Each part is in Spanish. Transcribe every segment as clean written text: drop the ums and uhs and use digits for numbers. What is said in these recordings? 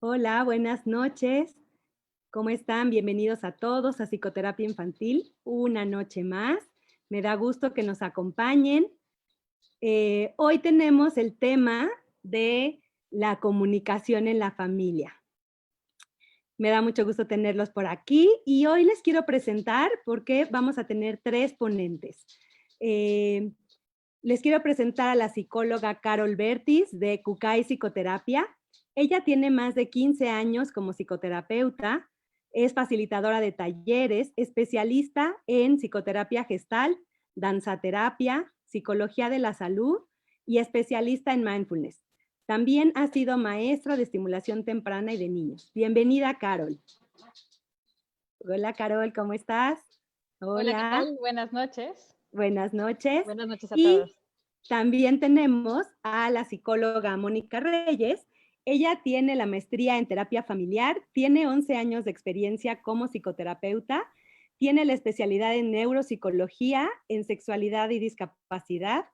Hola, buenas noches. ¿Cómo están? Bienvenidos a todos a Psicoterapia Infantil, una noche más. Me da gusto que nos acompañen. Hoy tenemos el tema de la comunicación en la familia. Me da mucho gusto tenerlos por aquí y hoy les quiero presentar porque vamos a tener 3 ponentes. Eh, Les quiero presentar a la psicóloga Carol Bertis de Kukai Psicoterapia. Ella tiene más de 15 años como psicoterapeuta, es facilitadora de talleres, especialista en psicoterapia gestal, danzaterapia, psicología de la salud y especialista en mindfulness. También ha sido maestra de estimulación temprana y de niños. Bienvenida, Carol. Hola, Carol, ¿cómo estás? Hola, ¿qué Hola, tal? Buenas noches. buenas noches. Buenas noches a Y todos. también tenemos a la psicóloga Mónica Reyes. Ella tiene la maestría en terapia familiar, tiene 11 años de experiencia como psicoterapeuta, tiene la especialidad en neuropsicología, en sexualidad y discapacidad.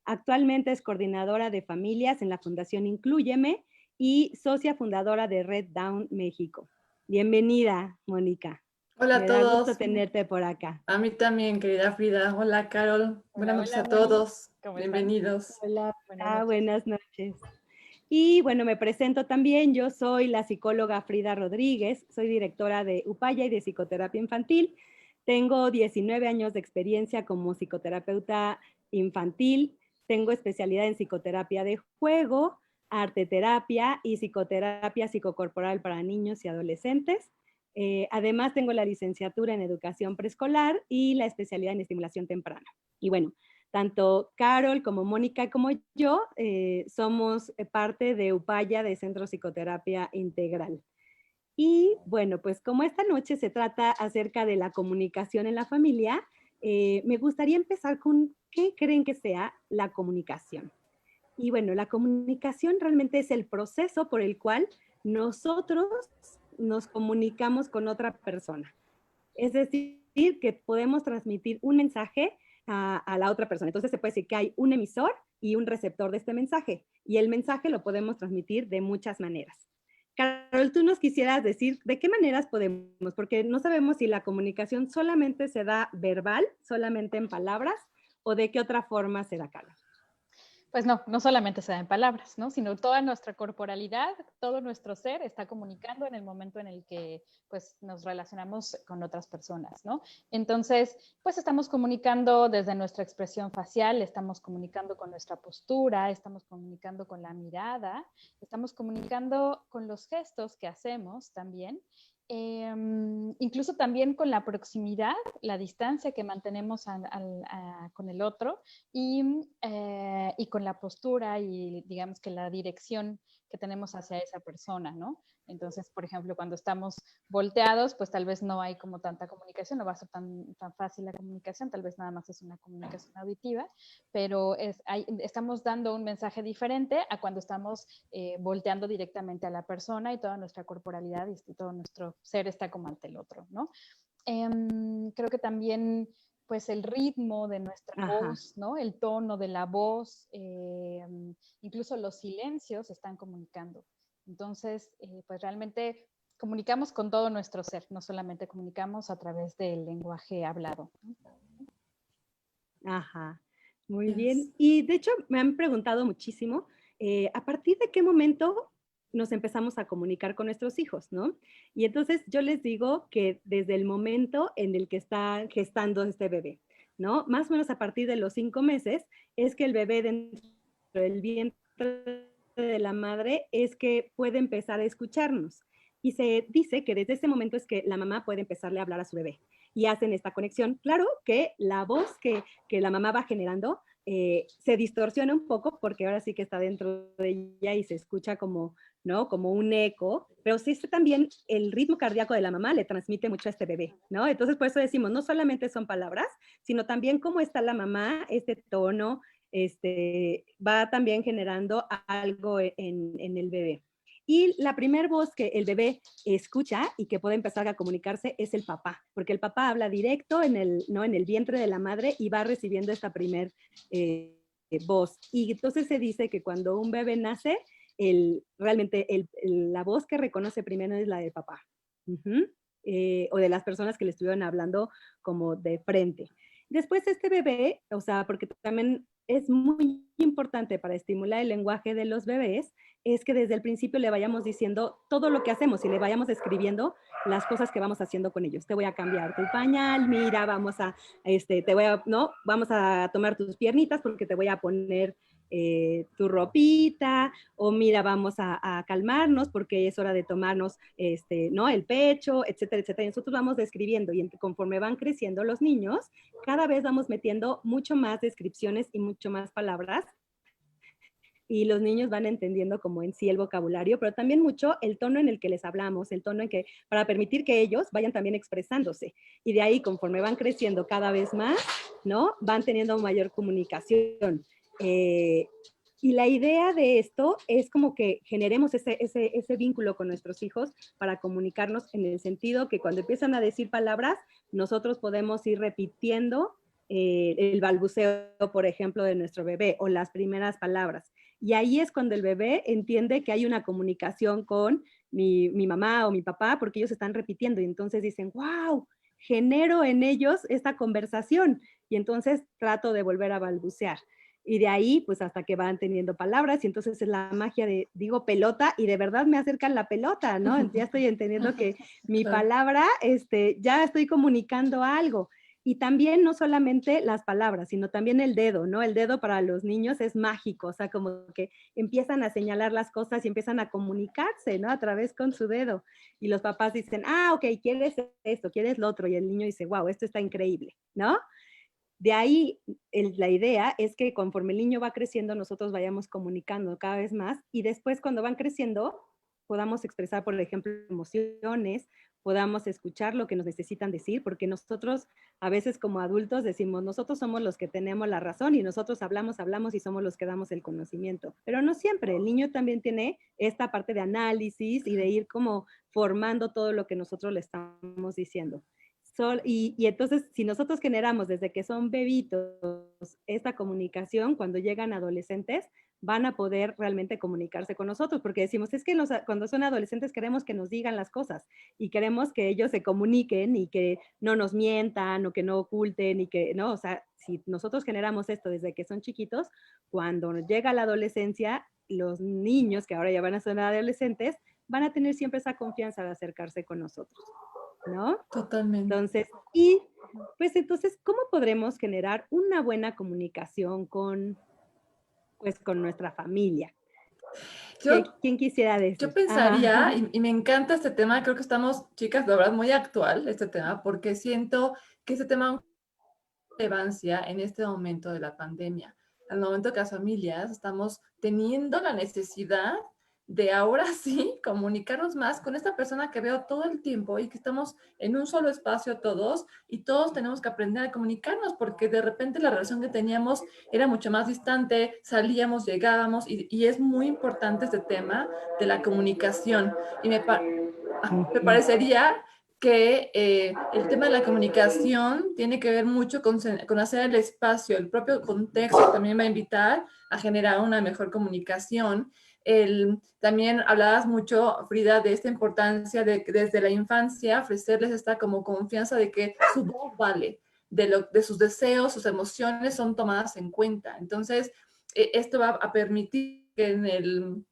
Actualmente es coordinadora de familias en la Fundación Inclúyeme y socia fundadora de Red Down México. Bienvenida, Mónica. Hola a Me da gusto todos, tenerte por acá. a mí también, querida Frida. Hola, Carol. Buenas Hola, noches hola, a Moni. todos. ¿Cómo están? Bienvenidos. Hola, Buenas noches. buenas noches. Y bueno, me presento también, yo soy la psicóloga Frida Rodríguez, soy directora de Upaya y de psicoterapia infantil. Tengo 19 años de experiencia como psicoterapeuta infantil, tengo especialidad en psicoterapia de juego, arte terapia y psicoterapia psicocorporal para niños y adolescentes. Además tengo la licenciatura en educación preescolar y la especialidad en estimulación temprana. Y bueno, tanto Carol como Mónica como yo somos parte de Upaya, de Centro Psicoterapia Integral. Y bueno, pues como esta noche se trata acerca de la comunicación en la familia, me gustaría empezar con qué creen que sea la comunicación. Y bueno, la comunicación realmente es el proceso por el cual nosotros nos comunicamos con otra persona. Es decir, que podemos transmitir un mensaje a la otra persona. Entonces se puede decir que hay un emisor y un receptor de este mensaje. Y el mensaje lo podemos transmitir de muchas maneras. Carol, tú nos quisieras decir de qué maneras podemos, porque no sabemos si la comunicación solamente se da verbal, solamente en palabras, o de qué otra forma se da, Carol. Pues no, no solamente se da en palabras, ¿no? Sino toda nuestra corporalidad, todo nuestro ser está comunicando en el momento en el que pues, nos relacionamos con otras personas, ¿no? Entonces, pues estamos comunicando desde nuestra expresión facial, estamos comunicando con nuestra postura, estamos comunicando con la mirada, estamos comunicando con los gestos que hacemos también. Incluso también con la proximidad, la distancia que mantenemos con el otro y con la postura y digamos que la dirección que tenemos hacia esa persona, ¿no? Entonces, por ejemplo, cuando estamos volteados, pues tal vez no hay como tanta comunicación, no va a ser tan fácil la comunicación, tal vez nada más es una comunicación auditiva, pero estamos dando un mensaje diferente a cuando estamos volteando directamente a la persona y toda nuestra corporalidad y todo nuestro ser está como ante el otro, ¿no? Creo que también pues el ritmo de nuestra Ajá. voz, ¿no? El tono de la voz, incluso los silencios están comunicando. Entonces, pues realmente comunicamos con todo nuestro ser, no solamente comunicamos a través del lenguaje hablado. Ajá, muy Yes. bien. Y de hecho me han preguntado muchísimo, ¿a partir de qué momento nos empezamos a comunicar con nuestros hijos, no? Y entonces yo les digo que desde el momento en el que está gestando este bebé, ¿no? Más o menos a partir de los 5 meses es que el bebé dentro del vientre de la madre es que puede empezar a escucharnos. Y se dice que desde ese momento es que la mamá puede empezarle a hablar a su bebé y hacen esta conexión. Claro que la voz que la mamá va generando se distorsiona un poco porque ahora sí que está dentro de ella y se escucha como, ¿no? Como un eco, pero sí también el ritmo cardíaco de la mamá le transmite mucho a este bebé, ¿no? Entonces por eso decimos, no solamente son palabras, sino también cómo está la mamá, este tono, va también generando algo en el bebé. Y la primera voz que el bebé escucha y que puede empezar a comunicarse es el papá, porque el papá habla directo ¿no? en el vientre de la madre y va recibiendo esta primer voz. Y entonces se dice que cuando un bebé nace, realmente la voz que reconoce primero es la de papá. Ujú. O de las personas que le estuvieron hablando como de frente. Después este bebé, o sea, porque también es muy importante para estimular el lenguaje de los bebés, es que desde el principio le vayamos diciendo todo lo que hacemos y le vayamos escribiendo las cosas que vamos haciendo con ellos. Te voy a cambiar tu pañal, mira, vamos a, ¿no? Vamos a tomar tus piernitas porque te voy a poner tu ropita, o mira, vamos a calmarnos porque es hora de tomarnos, ¿no? El pecho, etcétera, etcétera. Y nosotros vamos describiendo y conforme van creciendo los niños, cada vez vamos metiendo mucho más descripciones y mucho más palabras y los niños van entendiendo como en sí el vocabulario, pero también mucho el tono en el que les hablamos, el tono en que, para permitir que ellos vayan también expresándose. Y de ahí, conforme van creciendo cada vez más, ¿no? Van teniendo mayor comunicación. Y la idea de esto es como que generemos ese vínculo con nuestros hijos para comunicarnos en el sentido que cuando empiezan a decir palabras, nosotros podemos ir repitiendo el balbuceo, por ejemplo, de nuestro bebé o las primeras palabras. Y ahí es cuando el bebé entiende que hay una comunicación con mi mamá o mi papá, porque ellos están repitiendo y entonces dicen, wow, genero en ellos esta conversación y entonces trato de volver a balbucear. Y de ahí, pues hasta que van teniendo palabras y entonces es la magia de, digo pelota y de verdad me acercan la pelota, ¿no? Ya estoy entendiendo que mi palabra, ya estoy comunicando algo. Y también no solamente las palabras, sino también el dedo, ¿no? El dedo para los niños es mágico, o sea, como que empiezan a señalar las cosas y empiezan a comunicarse, ¿no? A través con su dedo. Y los papás dicen, ah, ok, quieres esto, quieres lo otro. Y el niño dice, wow, esto está increíble, ¿no? De ahí, la idea es que conforme el niño va creciendo, nosotros vayamos comunicando cada vez más y después cuando van creciendo, podamos expresar, por ejemplo, emociones, podamos escuchar lo que nos necesitan decir, porque nosotros a veces como adultos decimos, nosotros somos los que tenemos la razón y nosotros hablamos, hablamos y somos los que damos el conocimiento. Pero no siempre, el niño también tiene esta parte de análisis y de ir como formando todo lo que nosotros le estamos diciendo. Y entonces, si nosotros generamos desde que son bebitos esta comunicación, cuando llegan adolescentes, van a poder realmente comunicarse con nosotros, porque decimos, es que cuando son adolescentes queremos que nos digan las cosas y queremos que ellos se comuniquen y que no nos mientan o que no oculten y que, no, o sea, si nosotros generamos esto desde que son chiquitos, cuando llega la adolescencia, los niños que ahora ya van a ser adolescentes, van a tener siempre esa confianza de acercarse con nosotros, ¿no? Totalmente. Entonces, y pues entonces, ¿cómo podremos generar una buena comunicación con nuestra familia? ¿Quién quisiera decir? Yo pensaría, y me encanta este tema, creo que estamos, chicas, de verdad, muy actual este tema, porque siento que este tema tiene relevancia en este momento de la pandemia, al momento que las familias estamos teniendo la necesidad de ahora sí comunicarnos más con esta persona que veo todo el tiempo y que estamos en un solo espacio todos y todos tenemos que aprender a comunicarnos porque de repente la relación que teníamos era mucho más distante, salíamos, llegábamos y es muy importante este tema de la comunicación y me parecería que el tema de la comunicación tiene que ver mucho con hacer el espacio, el propio contexto también va a invitar a generar una mejor comunicación. También hablabas mucho, Frida, de esta importancia de desde la infancia ofrecerles esta como confianza de que su voz vale, de sus deseos, sus emociones son tomadas en cuenta. Entonces, esto va a permitir que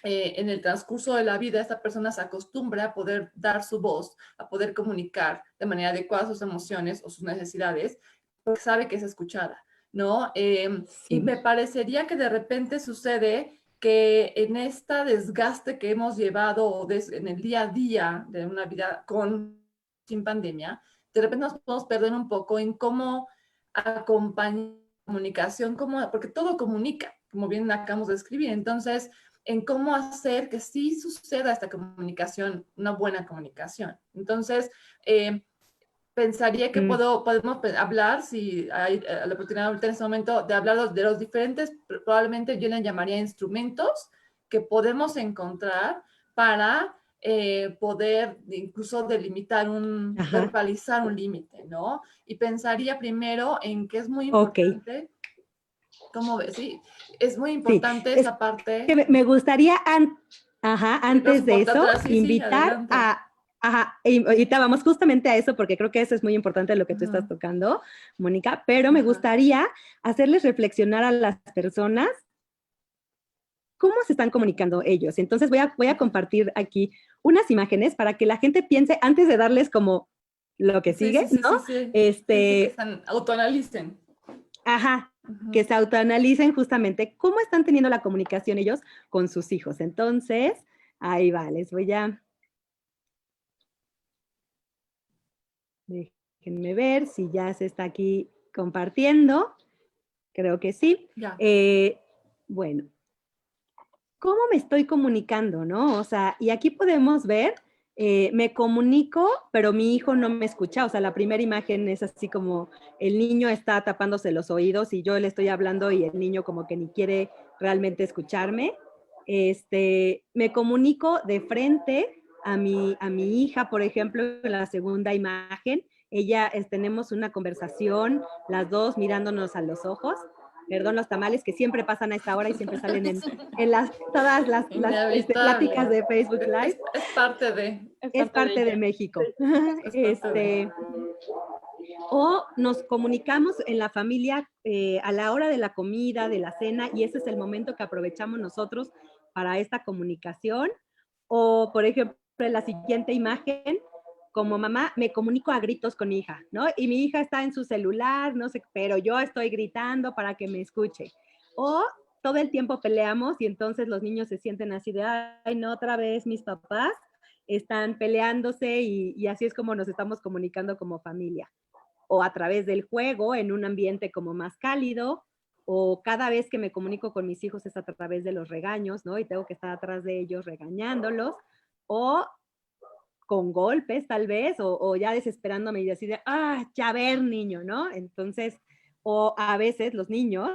en el transcurso de la vida esta persona se acostumbra a poder dar su voz, a poder comunicar de manera adecuada sus emociones o sus necesidades, porque sabe que es escuchada, ¿no? Sí. Y me parecería que de repente sucede que en este desgaste que hemos llevado en el día a día de una vida sin pandemia, de repente nos podemos perder un poco en cómo acompañar la comunicación, porque todo comunica, como bien acabamos de escribir. Entonces, en cómo hacer que sí suceda esta comunicación, una buena comunicación. Entonces, pensaría que podemos hablar, si hay la oportunidad en este momento, de hablar de los diferentes, probablemente yo le llamaría instrumentos que podemos encontrar para poder incluso delimitar verbalizar un límite, ¿no? Y pensaría primero en que es muy importante ¿Cómo ves? Sí, es muy Sí, importante es esa parte. que me gustaría, Nos antes de importa eso, atrás, sí, sí, invitar adelante. y ahorita vamos justamente a eso, porque creo que eso es muy importante lo que tú estás Ujú. tocando, Mónica, pero me Ajá. gustaría hacerles reflexionar a las personas cómo se están comunicando ellos. Entonces voy a compartir aquí unas imágenes para que la gente piense antes de darles como lo que Sí, sigue, sí, sí, ¿no? sí, sí. Sí, sí, que Este, están, autoanalicen. ajá, que Ujú. se autoanalicen justamente cómo están teniendo la comunicación ellos con sus hijos. Entonces, ahí va, les voy a, déjenme ver si ya se está aquí compartiendo. Creo que sí. Ya. Bueno, ¿cómo me estoy comunicando, no? O sea, y aquí podemos ver, me comunico, pero mi hijo no me escucha. O sea, la primera imagen es así como el niño está tapándose los oídos y yo le estoy hablando y el niño como que ni quiere realmente escucharme. Me comunico de frente a mi hija, por ejemplo, en la segunda imagen. Ella, tenemos una conversación, las dos mirándonos a los ojos. Perdón, los tamales que siempre pasan a esta hora y siempre salen en todas las pláticas Inevitable. de Facebook Live. Es parte de. Es de parte de ella. México. Es parte de. O nos comunicamos en la familia a la hora de la comida, de la cena, y ese es el momento que aprovechamos nosotros para esta comunicación. O, por ejemplo, en la siguiente imagen, como mamá, me comunico a gritos con mi hija, ¿no? Y mi hija está en su celular, no sé, pero yo estoy gritando para que me escuche. O todo el tiempo peleamos y entonces los niños se sienten así de, ay, no, otra vez mis papás están peleándose y así es como nos estamos comunicando como familia. O a través del juego en un ambiente como más cálido, o cada vez que me comunico con mis hijos es a través de los regaños, ¿no? Y tengo que estar atrás de ellos regañándolos, o con golpes tal vez, o ya desesperándome y decir, ya ver niño, ¿no? Entonces, o a veces los niños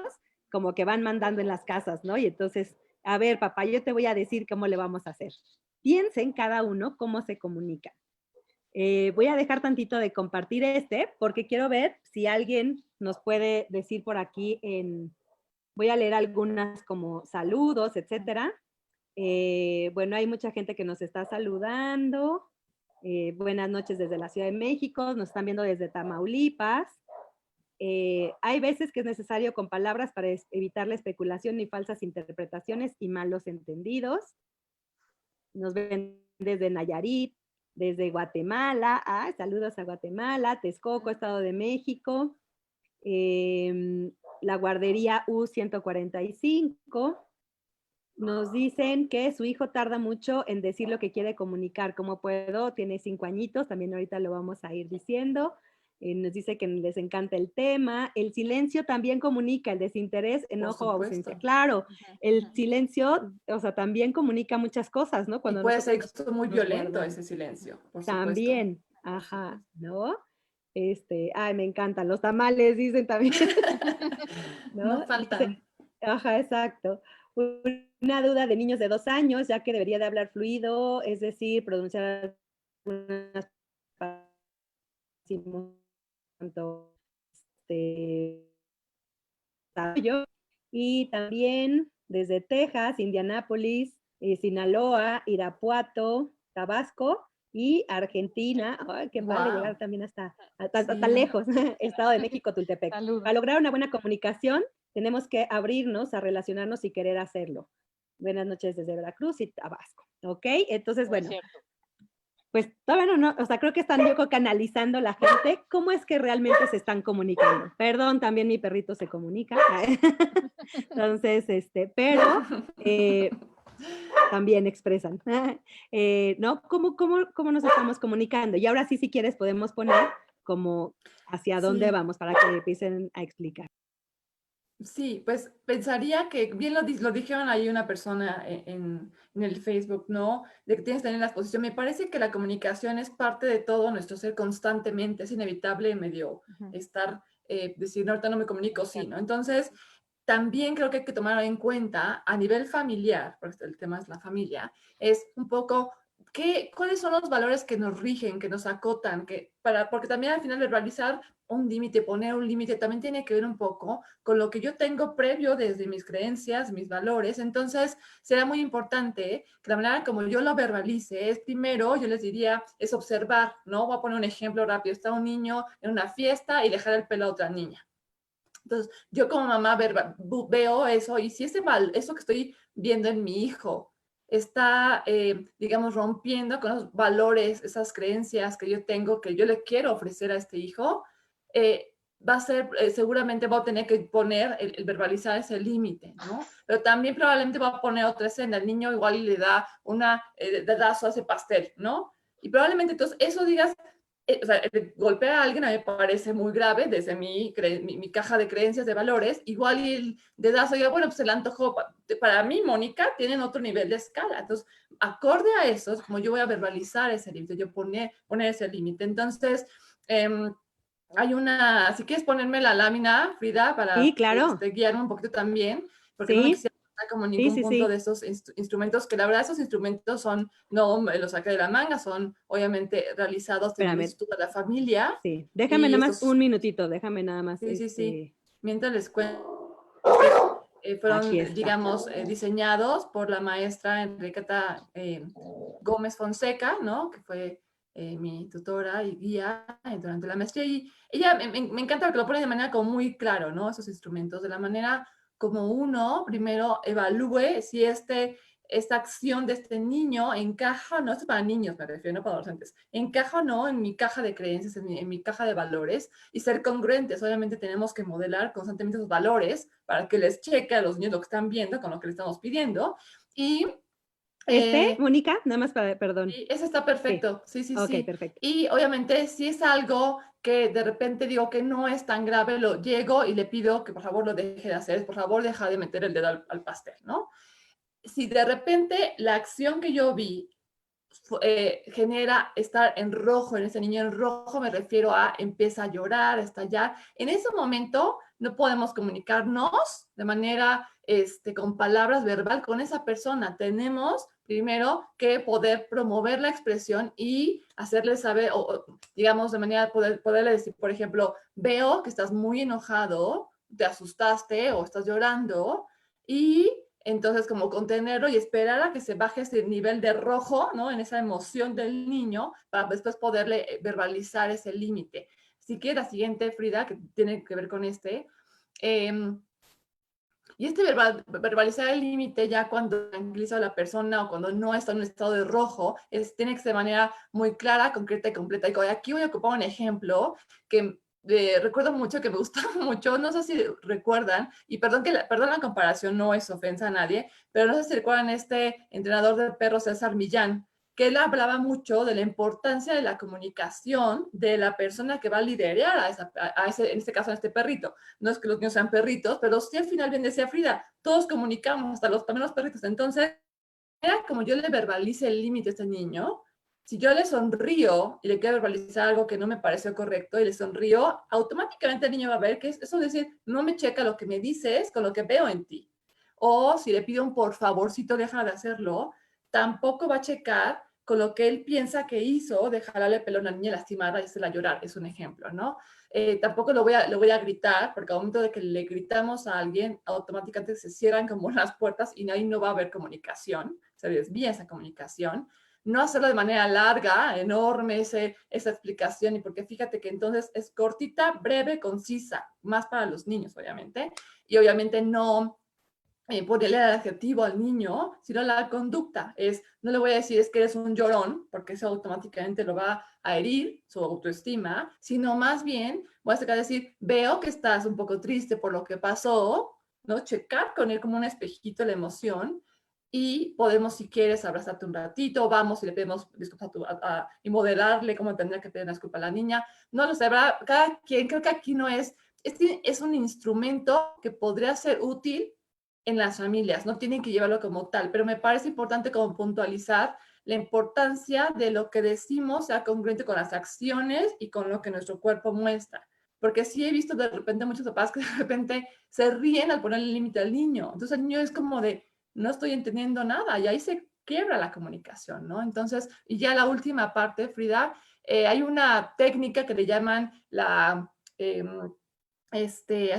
como que van mandando en las casas, ¿no? Y entonces, a ver, papá, yo te voy a decir cómo le vamos a hacer. Piensen cada uno cómo se comunica. Voy a dejar tantito de compartir porque quiero ver si alguien nos puede decir por aquí voy a leer algunas como saludos, etcétera. Bueno, hay mucha gente que nos está saludando. Buenas noches desde la Ciudad de México, nos están viendo desde Tamaulipas. Hay veces que es necesario con palabras para evitar la especulación y falsas interpretaciones y malos entendidos. Nos ven desde Nayarit, desde Guatemala, saludos a Guatemala, Texcoco, Estado de México, la guardería U145. Nos dicen que su hijo tarda mucho en decir lo que quiere comunicar. ¿Cómo puedo? Tiene 5 añitos, también ahorita lo vamos a ir diciendo. Nos dice que les encanta el tema. El silencio también comunica, el desinterés, enojo o ausencia. Supuesto. Claro, el silencio, o sea, también comunica muchas cosas, ¿no? Y Cuando puede ser nosotros incluso muy nos violento guardamos. ese silencio, por supuesto. También, Por ajá, supuesto. ¿no? Me encantan los tamales, dicen también, No ¿no? Dice, faltan. ajá, exacto. Una duda de niños de 2 años, ya que debería de hablar fluido, es decir, pronunciar algunas palabras tanto, este, yo. Y también desde Texas, Indianápolis, Sinaloa, Irapuato, Tabasco y Argentina. Ay, qué padre Wow. llegar también hasta Sí. lejos. Estado de México, Tultepec. Para Saludos. lograr una buena comunicación, tenemos que abrirnos a relacionarnos y querer hacerlo. Buenas noches desde Veracruz y Tabasco. ¿Ok? Entonces, Muy bueno, cierto. pues todavía no, o sea, creo que están yo canalizando la gente, cómo es que realmente se están comunicando. Perdón, también mi perrito se comunica. Entonces, pero también expresan, ¿no? ¿Cómo nos estamos comunicando? Y ahora sí, si quieres, podemos poner como hacia dónde Sí. vamos para que empiecen a explicar. Sí, pues pensaría que bien lo dijeron ahí una persona en el Facebook, ¿no? De que tienes que tener la exposición. Me parece que la comunicación es parte de todo nuestro ser constantemente, es inevitable medio estar, decir, no, ahorita no me comunico, sí, ¿no? Entonces, también creo que hay que tomar en cuenta a nivel familiar, porque el tema es la familia, es un poco ¿cuáles son los valores que nos rigen, que nos acotan? Porque también al final verbalizar un límite, poner un límite, también tiene que ver un poco con lo que yo tengo previo desde mis creencias, mis valores. Entonces, será muy importante que la manera como yo lo verbalice es primero, yo les diría, es observar, ¿no? Voy a poner un ejemplo rápido. Está un niño en una fiesta y le jala el pelo a otra niña. Entonces, yo como mamá veo eso y si eso que estoy viendo en mi hijo está, digamos, rompiendo con los valores, esas creencias que yo tengo, que yo le quiero ofrecer a este hijo, va a ser, seguramente voy a tener que poner, el verbalizar ese límite, ¿no? Pero también probablemente voy a poner otra escena, el niño igual y le da una dedazo a ese pastel, ¿no? Y probablemente entonces eso digas, o sea, golpear a alguien a mí me parece muy grave desde mi caja de creencias, de valores. Igual y el dedazo, diga, bueno, pues se le antojó. Para mí, Mónica, tienen otro nivel de escala. Entonces, acorde a eso, es como yo voy a verbalizar ese límite, yo poner ese límite. Entonces, hay una, si quieres ponerme la lámina, Frida, para Sí, claro. guiarme un poquito también, porque no me Sí, quisiera pasar como sí, ningún sí, punto sí. de esos instrumentos, que la verdad esos instrumentos son, no me los saqué de la manga, son obviamente realizados teniendo el Espérame. Instituto de la Familia, Sí. Déjame y nada más estos, un minutito, déjame nada más, sí, mientras les cuento, fueron, aquí está. digamos, diseñados por la maestra Enriqueta Gómez Fonseca, ¿no? Que fue mi tutora y guía durante la maestría. Y ella me encanta porque lo pone de manera como muy claro, ¿no? Esos instrumentos, de la manera como uno primero evalúe si esta acción de este niño encaja, no, esto es para niños, me refiero, no para adolescentes, encaja o no en mi caja de creencias, en mi caja de valores, y ser congruentes. Obviamente tenemos que modelar constantemente esos valores para que les cheque a los niños lo que están viendo con lo que les estamos pidiendo. Y Mónica? Nada más para, perdón. sí, ese está Sí. perfecto, sí, sí, Ok, sí. perfecto. Y obviamente si es algo que de repente digo que no es tan grave, lo llego y le pido que por favor lo deje de hacer, por favor deja de meter el dedo al pastel, ¿no? Si de repente la acción que yo vi genera estar en rojo, en ese niño en rojo me refiero a empieza a llorar, a estallar. En ese momento no podemos comunicarnos de manera, con palabras verbal con esa persona. Tenemos primero que poder promover la expresión y hacerle saber, o digamos, de manera poderle decir, por ejemplo, veo que estás muy enojado, te asustaste o estás llorando y entonces, como contenerlo y esperar a que se baje ese nivel de rojo, ¿no? En esa emoción del niño, para después poderle verbalizar ese límite. Si quieres, la siguiente, Frida, que tiene que ver con y verbalizar el límite ya cuando tranquiliza a la persona o cuando no está en un estado de rojo, tiene que ser de manera muy clara, concreta y completa. Y aquí voy a ocupar un ejemplo que recuerdo mucho, que me gusta mucho, no sé si recuerdan, y perdón la comparación, no es ofensa a nadie, pero no sé si recuerdan este entrenador de perros, César Millán, que él hablaba mucho de la importancia de la comunicación de la persona que va a liderar en este caso a este perrito. No es que los niños sean perritos, pero sí al final bien decía Frida, todos comunicamos, también los perritos. Entonces, era como yo le verbalice el límite a este niño. Si yo le sonrío y le quiero verbalizar algo que no me pareció correcto y le sonrío, automáticamente el niño va a ver que eso es decir, no me checa lo que me dices con lo que veo en ti. O si le pido un por favorcito, deja de hacerlo, tampoco va a checar con lo que él piensa que hizo de jalarle el pelo a una niña, lastimarla y hacerla llorar. Es un ejemplo, ¿no? Tampoco lo voy a gritar, porque al momento de que le gritamos a alguien, automáticamente se cierran como las puertas y ahí no va a haber comunicación, se desvía esa comunicación. No hacerlo de manera larga, enorme esa explicación, y porque fíjate que entonces es cortita, breve, concisa, más para los niños, obviamente, y obviamente no ponerle el adjetivo al niño, sino la conducta. No le voy a decir es que eres un llorón, porque eso automáticamente lo va a herir su autoestima, sino más bien voy a decir, veo que estás un poco triste por lo que pasó, ¿no? Checar con él como un espejito la emoción, y podemos, si quieres, abrazarte un ratito, vamos y le pedimos disculpas y modelarle cómo tendría que pedir disculpas a la niña. No lo sé, ¿verdad? Cada quien, creo que aquí no este es un instrumento que podría ser útil en las familias, no tienen que llevarlo como tal, pero me parece importante como puntualizar la importancia de lo que decimos sea congruente con las acciones y con lo que nuestro cuerpo muestra. Porque sí he visto de repente muchos papás que de repente se ríen al poner el límite al niño. Entonces el niño es como de, no estoy entendiendo nada, y ahí se quiebra la comunicación, ¿no? Entonces, y ya la última parte, Frida, hay una técnica que le llaman la, se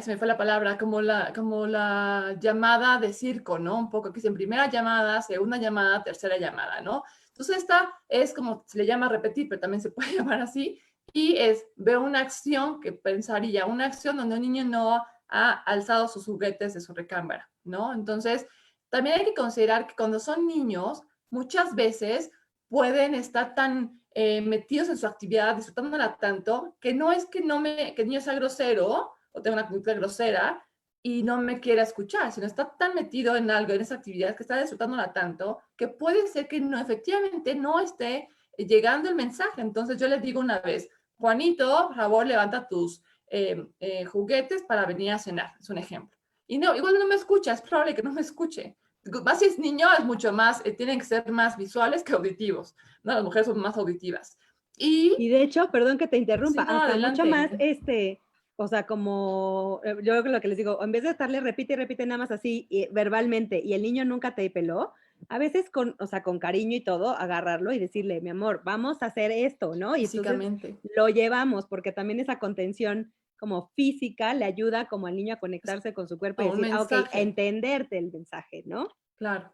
me fue la palabra, como la llamada de circo, ¿no? Un poco que es en primera llamada, segunda llamada, tercera llamada, ¿no? Entonces esta es como, se le llama repetir, pero también se puede llamar así, y es, veo una acción que pensaría, una acción donde un niño no ha alzado sus juguetes de su recámara, ¿no? Entonces, también hay que considerar que cuando son niños, muchas veces pueden estar tan metidos en su actividad, disfrutándola tanto, que no es que que el niño sea grosero o tenga una conducta grosera y no me quiera escuchar, sino está tan metido en algo, en esa actividad, que está disfrutándola tanto, que puede ser que no, efectivamente no esté llegando el mensaje. Entonces yo les digo una vez, Juanito, por favor, levanta tus juguetes para venir a cenar, es un ejemplo. Y no, igual no me escucha, es probable que no me escuche. Más si es niño, es mucho más, tienen que ser más visuales que auditivos, ¿no? Las mujeres son más auditivas. Y de hecho, perdón que te interrumpa, sí, no, hasta mucho más, adelante. o sea, como yo lo que les digo, en vez de estarle repite y repite nada más así verbalmente y el niño nunca te peló, a veces o sea, con cariño y todo, agarrarlo y decirle, mi amor, vamos a hacer esto, ¿no? Y entonces Físicamente. lo llevamos, porque también esa contención como física le ayuda como al niño a conectarse con su cuerpo A y un decir, ah, ok, a mensaje, entenderte el mensaje, ¿no? claro.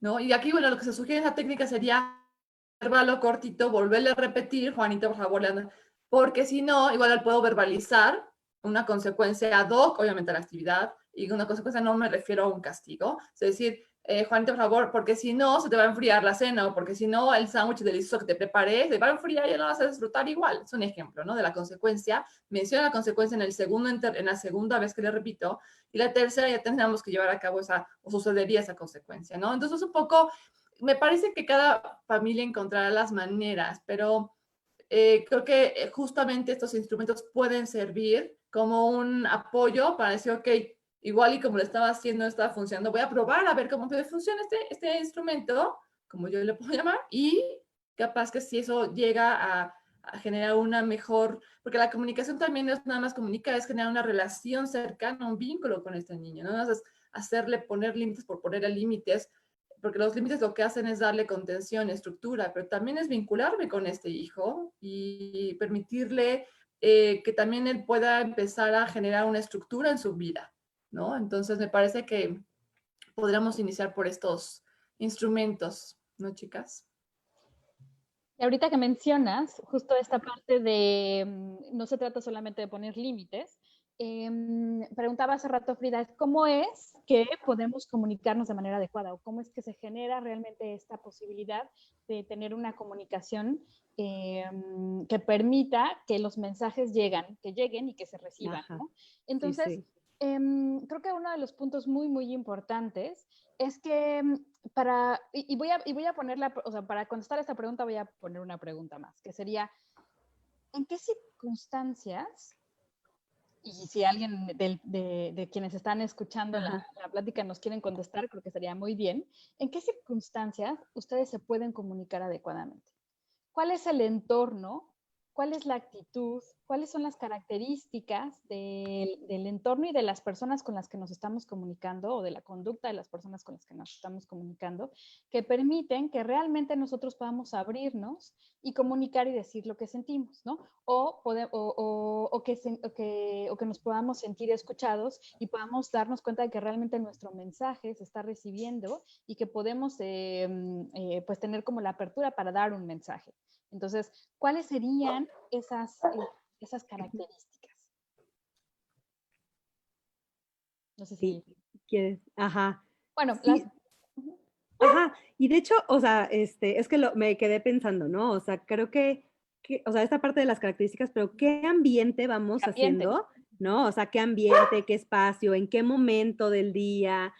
¿No? Y aquí, bueno, lo que se sugiere en esa técnica sería verbalo cortito, volverle a repetir, Juanita, por favor, porque si no, igual puedo verbalizar una consecuencia ad hoc, obviamente, a la actividad, y una consecuencia no me refiero a un castigo, es decir, Juanita, por favor, porque si no, se te va a enfriar la cena, o porque si no, el sándwich delicioso que te preparé se va a enfriar y ya no vas a disfrutar igual. Es un ejemplo, ¿no? De la consecuencia. Menciona la consecuencia en la segunda vez que le repito, y la tercera ya tendríamos que llevar a cabo o sucedería esa consecuencia, ¿no? Entonces, un poco, me parece que cada familia encontrará las maneras, pero creo que justamente estos instrumentos pueden servir como un apoyo para decir, ok, igual y como lo estaba haciendo, estaba funcionando, voy a probar a ver cómo funciona este instrumento, como yo le puedo llamar, y capaz que si eso llega a generar una mejor, porque la comunicación también no es nada más comunicar, es generar una relación cercana, un vínculo con este niño, ¿no? Es hacerle poner límites por poner límites, porque los límites lo que hacen es darle contención, estructura, pero también es vincularme con este hijo y permitirle que también él pueda empezar a generar una estructura en su vida, ¿no? Entonces me parece que podríamos iniciar por estos instrumentos, ¿no, chicas? Y ahorita que mencionas justo esta parte de no se trata solamente de poner límites, preguntaba hace rato Frida, ¿cómo es que podemos comunicarnos de manera adecuada o cómo es que se genera realmente esta posibilidad de tener una comunicación que permita que los mensajes lleguen y que se reciban, Ajá, ¿no? sí, Entonces, sí. creo que uno de los puntos muy, muy importantes es que voy a ponerla, o sea, para contestar esta pregunta voy a poner una pregunta más, que sería, ¿en qué circunstancias, y si alguien de quienes están escuchando la plática nos quieren contestar, creo que sería muy bien, ¿en qué circunstancias ustedes se pueden comunicar adecuadamente? ¿Cuál es el entorno? ¿Cuál es la actitud? ¿Cuáles son las características del entorno y de las personas con las que nos estamos comunicando o de la conducta de las personas con las que nos estamos comunicando que permiten que realmente nosotros podamos abrirnos y comunicar y decir lo que sentimos, ¿no? O que nos podamos sentir escuchados y podamos darnos cuenta de que realmente nuestro mensaje se está recibiendo y que podemos pues tener como la apertura para dar un mensaje. Entonces, ¿cuáles serían esas características? No sé si... ¿Quieres? Ajá. Bueno, Sí, ajá. Y de hecho, o sea, es que me quedé pensando, ¿no? O sea, creo o sea, esta parte de las características, pero ¿qué ambiente vamos ambiente. haciendo? ¿No? O sea, ¿qué ambiente, qué espacio, en qué momento del día,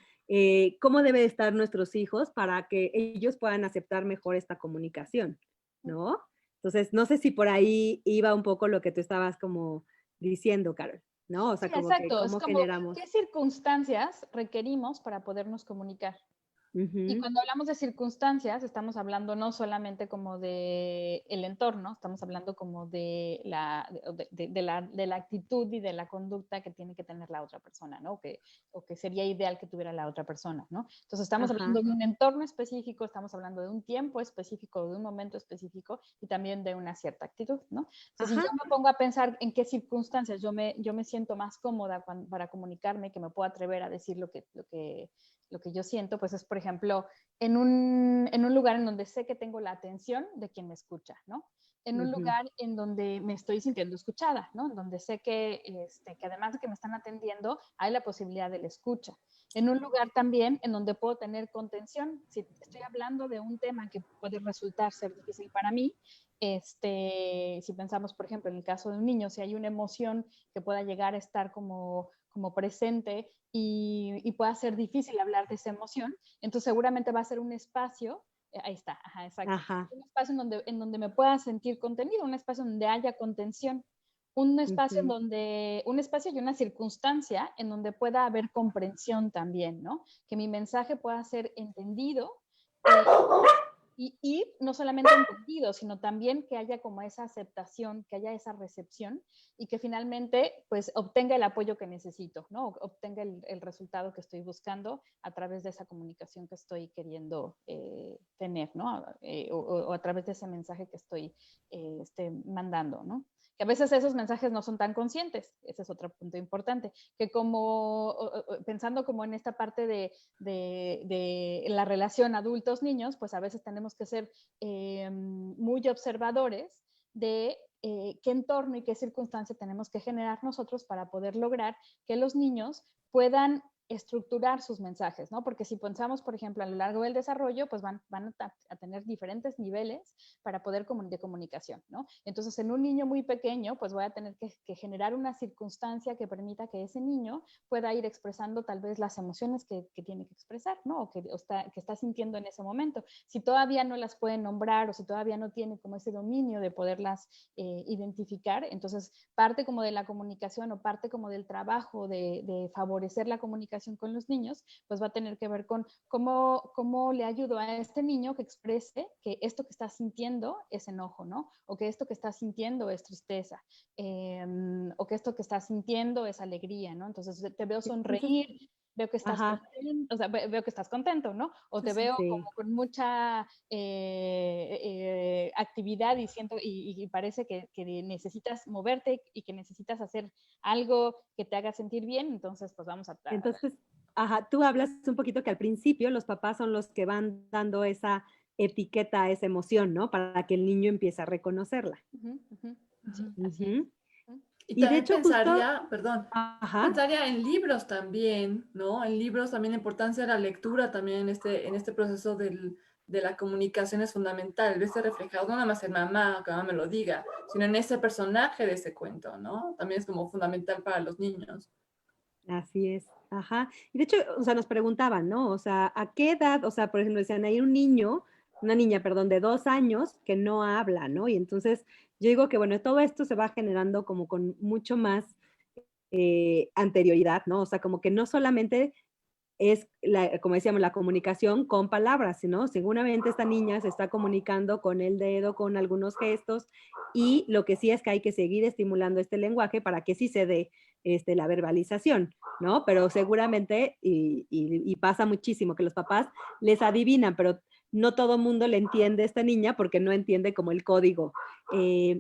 cómo debe estar nuestros hijos para que ellos puedan aceptar mejor esta comunicación, ¿no? Entonces, no sé si por ahí iba un poco lo que tú estabas como diciendo, Carol, ¿no? O Sí, sea, como que exacto. Es cómo como, generamos. ¿qué circunstancias requerimos para podernos comunicar? Y cuando hablamos de circunstancias, estamos hablando no solamente como de el entorno, estamos hablando como de la actitud y de la conducta que tiene que tener la otra persona, ¿no? O que sería ideal que tuviera la otra persona, ¿no? Entonces estamos hablando de un entorno específico, estamos hablando de un tiempo específico, de un momento específico y también de una cierta actitud, ¿no? Entonces, si yo me pongo a pensar en qué circunstancias yo me siento más cómoda para comunicarme, que me puedo atrever a decir lo que yo siento, pues es, por ejemplo, en un lugar en donde sé que tengo la atención de quien me escucha, ¿no? En un lugar en donde me estoy sintiendo escuchada, ¿no? En donde sé que además de que me están atendiendo, hay la posibilidad de la escucha. En un lugar también en donde puedo tener contención. Si estoy hablando de un tema que puede resultar ser difícil para mí, si pensamos, por ejemplo, en el caso de un niño, si hay una emoción que pueda llegar a estar como presente y pueda ser difícil hablar de esa emoción, entonces seguramente va a ser un espacio, ahí está, exacto, un espacio en donde me pueda sentir contenido, un espacio donde haya contención, un espacio un espacio y una circunstancia en donde pueda haber comprensión también, ¿no? Que mi mensaje pueda ser entendido, y no solamente entendido, sino también que haya como esa aceptación, que haya esa recepción y que finalmente pues obtenga el apoyo que necesito, ¿no? Obtenga el resultado que estoy buscando a través de esa comunicación que estoy queriendo tener, ¿no? O a través de ese mensaje que estoy mandando, ¿no? Que a veces esos mensajes no son tan conscientes, ese es otro punto importante, que pensando como en esta parte de la relación adultos-niños, pues a veces tenemos que ser muy observadores de qué entorno y qué circunstancia tenemos que generar nosotros para poder lograr que los niños puedan estructurar sus mensajes, ¿no? Porque si pensamos, por ejemplo, a lo largo del desarrollo, pues van a tener diferentes niveles para poder de comunicación, ¿no? Entonces, en un niño muy pequeño, pues voy a tener que generar una circunstancia que permita que ese niño pueda ir expresando tal vez las emociones que tiene que expresar, ¿no? O que está sintiendo en ese momento. Si todavía no las puede nombrar o si todavía no tiene como ese dominio de poderlas identificar, entonces parte como de la comunicación o parte como del trabajo de favorecer la comunicación con los niños, pues va a tener que ver con cómo le ayudo a este niño que exprese que esto que está sintiendo es enojo, ¿no? O que esto que está sintiendo es tristeza, o que esto que está sintiendo es alegría, ¿no? Entonces te veo sonreír, veo que estás contento, o sea, veo que estás contento, ¿no? O te veo como con mucha actividad y siento y parece que necesitas moverte y que necesitas hacer algo que te haga sentir bien, entonces pues vamos a... Entonces, tú hablas un poquito que al principio los papás son los que van dando esa etiqueta a esa emoción, ¿no? Para que el niño empiece a reconocerla. Sí, así es. Y también de hecho, pensaría, pensaría en libros también, ¿no? En libros también la importancia de la lectura también en este proceso de la comunicación es fundamental. Verse reflejado no nada más en mamá, que mamá me lo diga, sino en ese personaje de ese cuento, ¿no? También es como fundamental para los niños. Así es, Y de hecho, o sea, nos preguntaban, ¿no? O sea, ¿a qué edad? O sea, por ejemplo, decían, hay una niña, perdón, de 2 años que no habla, ¿no? Y entonces yo digo que, bueno, todo esto se va generando como con mucho más anterioridad, ¿no? O sea, como que no solamente es, como decíamos, la comunicación con palabras, ¿no? Seguramente esta niña se está comunicando con el dedo, con algunos gestos, y lo que sí es que hay que seguir estimulando este lenguaje para que sí se dé la verbalización, ¿no? Pero seguramente, y pasa muchísimo, que los papás les adivinan, pero no todo mundo le entiende a esta niña porque no entiende como el código.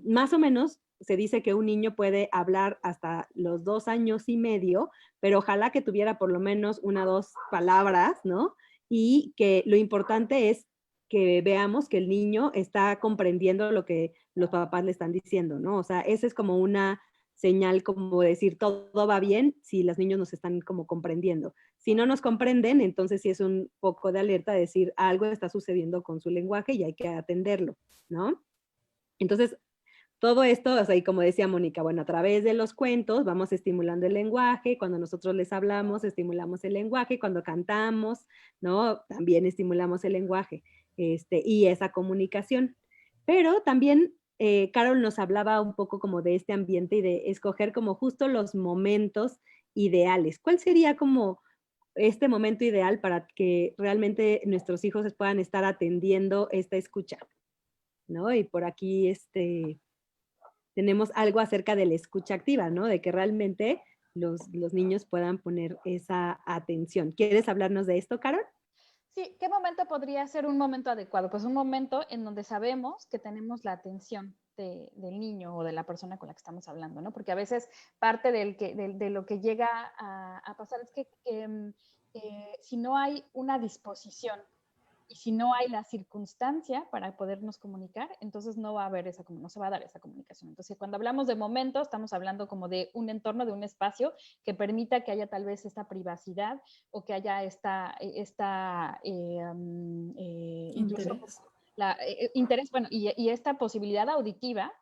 Más o menos se dice que un niño puede hablar hasta los 2 años y medio, pero ojalá que tuviera por lo menos 1 o 2 palabras, ¿no? Y que lo importante es que veamos que el niño está comprendiendo lo que los papás le están diciendo, ¿no? O sea, esa es como una señal, como decir, todo va bien si los niños nos están como comprendiendo. Si no nos comprenden, entonces sí es un poco de alerta de decir algo está sucediendo con su lenguaje y hay que atenderlo, ¿no? Entonces, todo esto, o sea, y como decía Mónica, bueno, a través de los cuentos vamos estimulando el lenguaje, cuando nosotros les hablamos, estimulamos el lenguaje, cuando cantamos, ¿no? También estimulamos el lenguaje, y esa comunicación. Pero también Carol nos hablaba un poco como de este ambiente y de escoger como justo los momentos ideales. ¿Cuál sería como este momento ideal para que realmente nuestros hijos puedan estar atendiendo esta escucha, ¿no? Y por aquí tenemos algo acerca de la escucha activa, ¿no? De que realmente los niños puedan poner esa atención. ¿Quieres hablarnos de esto, Carol? Sí, ¿qué momento podría ser un momento adecuado? Pues un momento en donde sabemos que tenemos la atención del niño o de la persona con la que estamos hablando, ¿no? Porque a veces parte de lo que llega a pasar es que si no hay una disposición y si no hay la circunstancia para podernos comunicar, entonces no va a haber no se va a dar esa comunicación. Entonces, cuando hablamos de momento, estamos hablando como de un entorno, de un espacio que permita que haya tal vez esta privacidad o que haya incluso Interés. interés, bueno, y esta posibilidad auditiva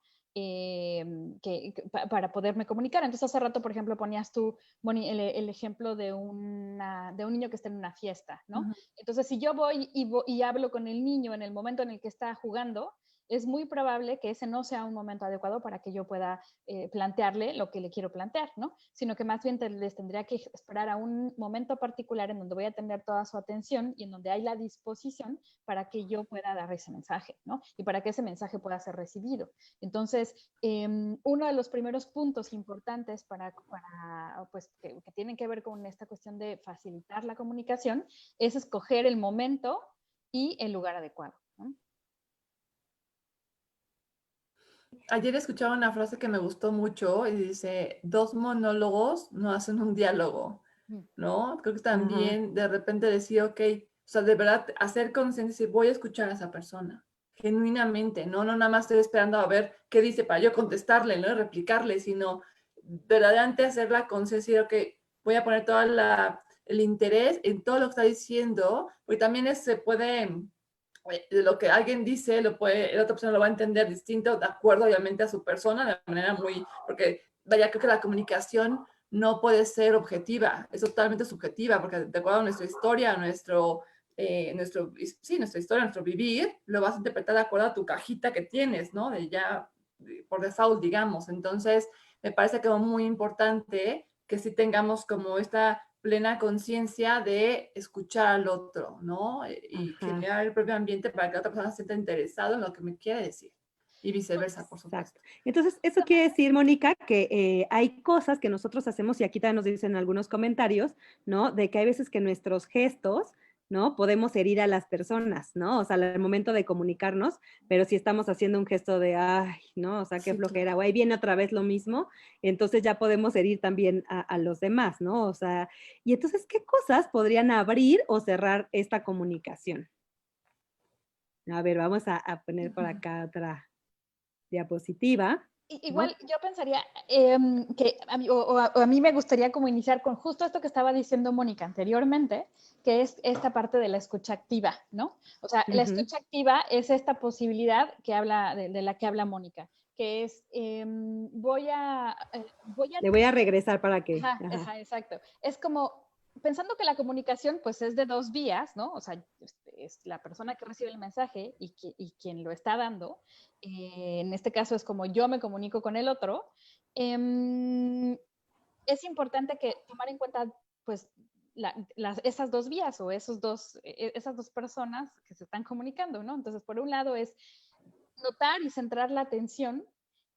para poderme comunicar. Entonces, hace rato, por ejemplo, ponías tú, Moni, el ejemplo de un niño que está en una fiesta, ¿no? Ujú. Entonces, si yo voy y hablo con el niño en el momento en el que está jugando, es muy probable que ese no sea un momento adecuado para que yo pueda plantearle lo que le quiero plantear, ¿no? Sino que más bien les tendría que esperar a un momento particular en donde voy a tener toda su atención y en donde hay la disposición para que yo pueda dar ese mensaje, ¿no? Y para que ese mensaje pueda ser recibido. Entonces, uno de los primeros puntos importantes pues, que tienen que ver con esta cuestión de facilitar la comunicación es escoger el momento y el lugar adecuado, ¿no? Ayer escuchaba una frase que me gustó mucho y dice, 2 monólogos no hacen un diálogo, ¿no? Creo que Ajá. también de repente decir, ok, o sea, de verdad hacer conciencia y decir, voy a escuchar a esa persona, genuinamente, ¿no? No nada más estoy esperando a ver qué dice para yo contestarle, ¿no? Y replicarle, sino verdaderamente hacer la conciencia y ok, voy a poner todo el interés en todo lo que está diciendo, porque también se puede lo que alguien dice, la otra persona lo va a entender distinto, de acuerdo obviamente a su persona, de manera muy, porque vaya, creo que la comunicación no puede ser objetiva, es totalmente subjetiva, porque de acuerdo a nuestra historia, nuestra historia, nuestro vivir, lo vas a interpretar de acuerdo a tu cajita que tienes, ¿no? Por default, digamos. Entonces, me parece que es muy importante que sí tengamos como esta plena conciencia de escuchar al otro, ¿no? Y Ajá. generar el propio ambiente para que la otra persona se sienta interesada en lo que me quiere decir. Y viceversa, por Exacto. supuesto. Entonces, eso quiere decir, Mónica, que hay cosas que nosotros hacemos, y aquí también nos dicen algunos comentarios, ¿no? De que hay veces que nuestros gestos, ¿no? Podemos herir a las personas, ¿no? O sea, al momento de comunicarnos, pero si estamos haciendo un gesto de, ay, ¿no? O sea, qué Sí, claro. flojera, o ahí viene otra vez lo mismo, entonces ya podemos herir también a los demás, ¿no? O sea, y entonces, ¿qué cosas podrían abrir o cerrar esta comunicación? A ver, vamos a poner por acá otra diapositiva, Igual ¿no? yo pensaría que a mí me gustaría como iniciar con justo esto que estaba diciendo Mónica anteriormente, que es esta parte de la escucha activa, ¿no? O sea, la Ujú. escucha activa es esta posibilidad que habla, de la que habla Mónica, que es voy a Le voy a regresar para que, Ajá, ajá. ajá, exacto. Es como, pensando que la comunicación pues es de dos vías, ¿no? O sea, es la persona que recibe el mensaje y quien lo está dando. En este caso es como yo me comunico con el otro. Es importante que tomar en cuenta pues esas dos vías o esas dos personas que se están comunicando, ¿no? Entonces, por un lado es notar y centrar la atención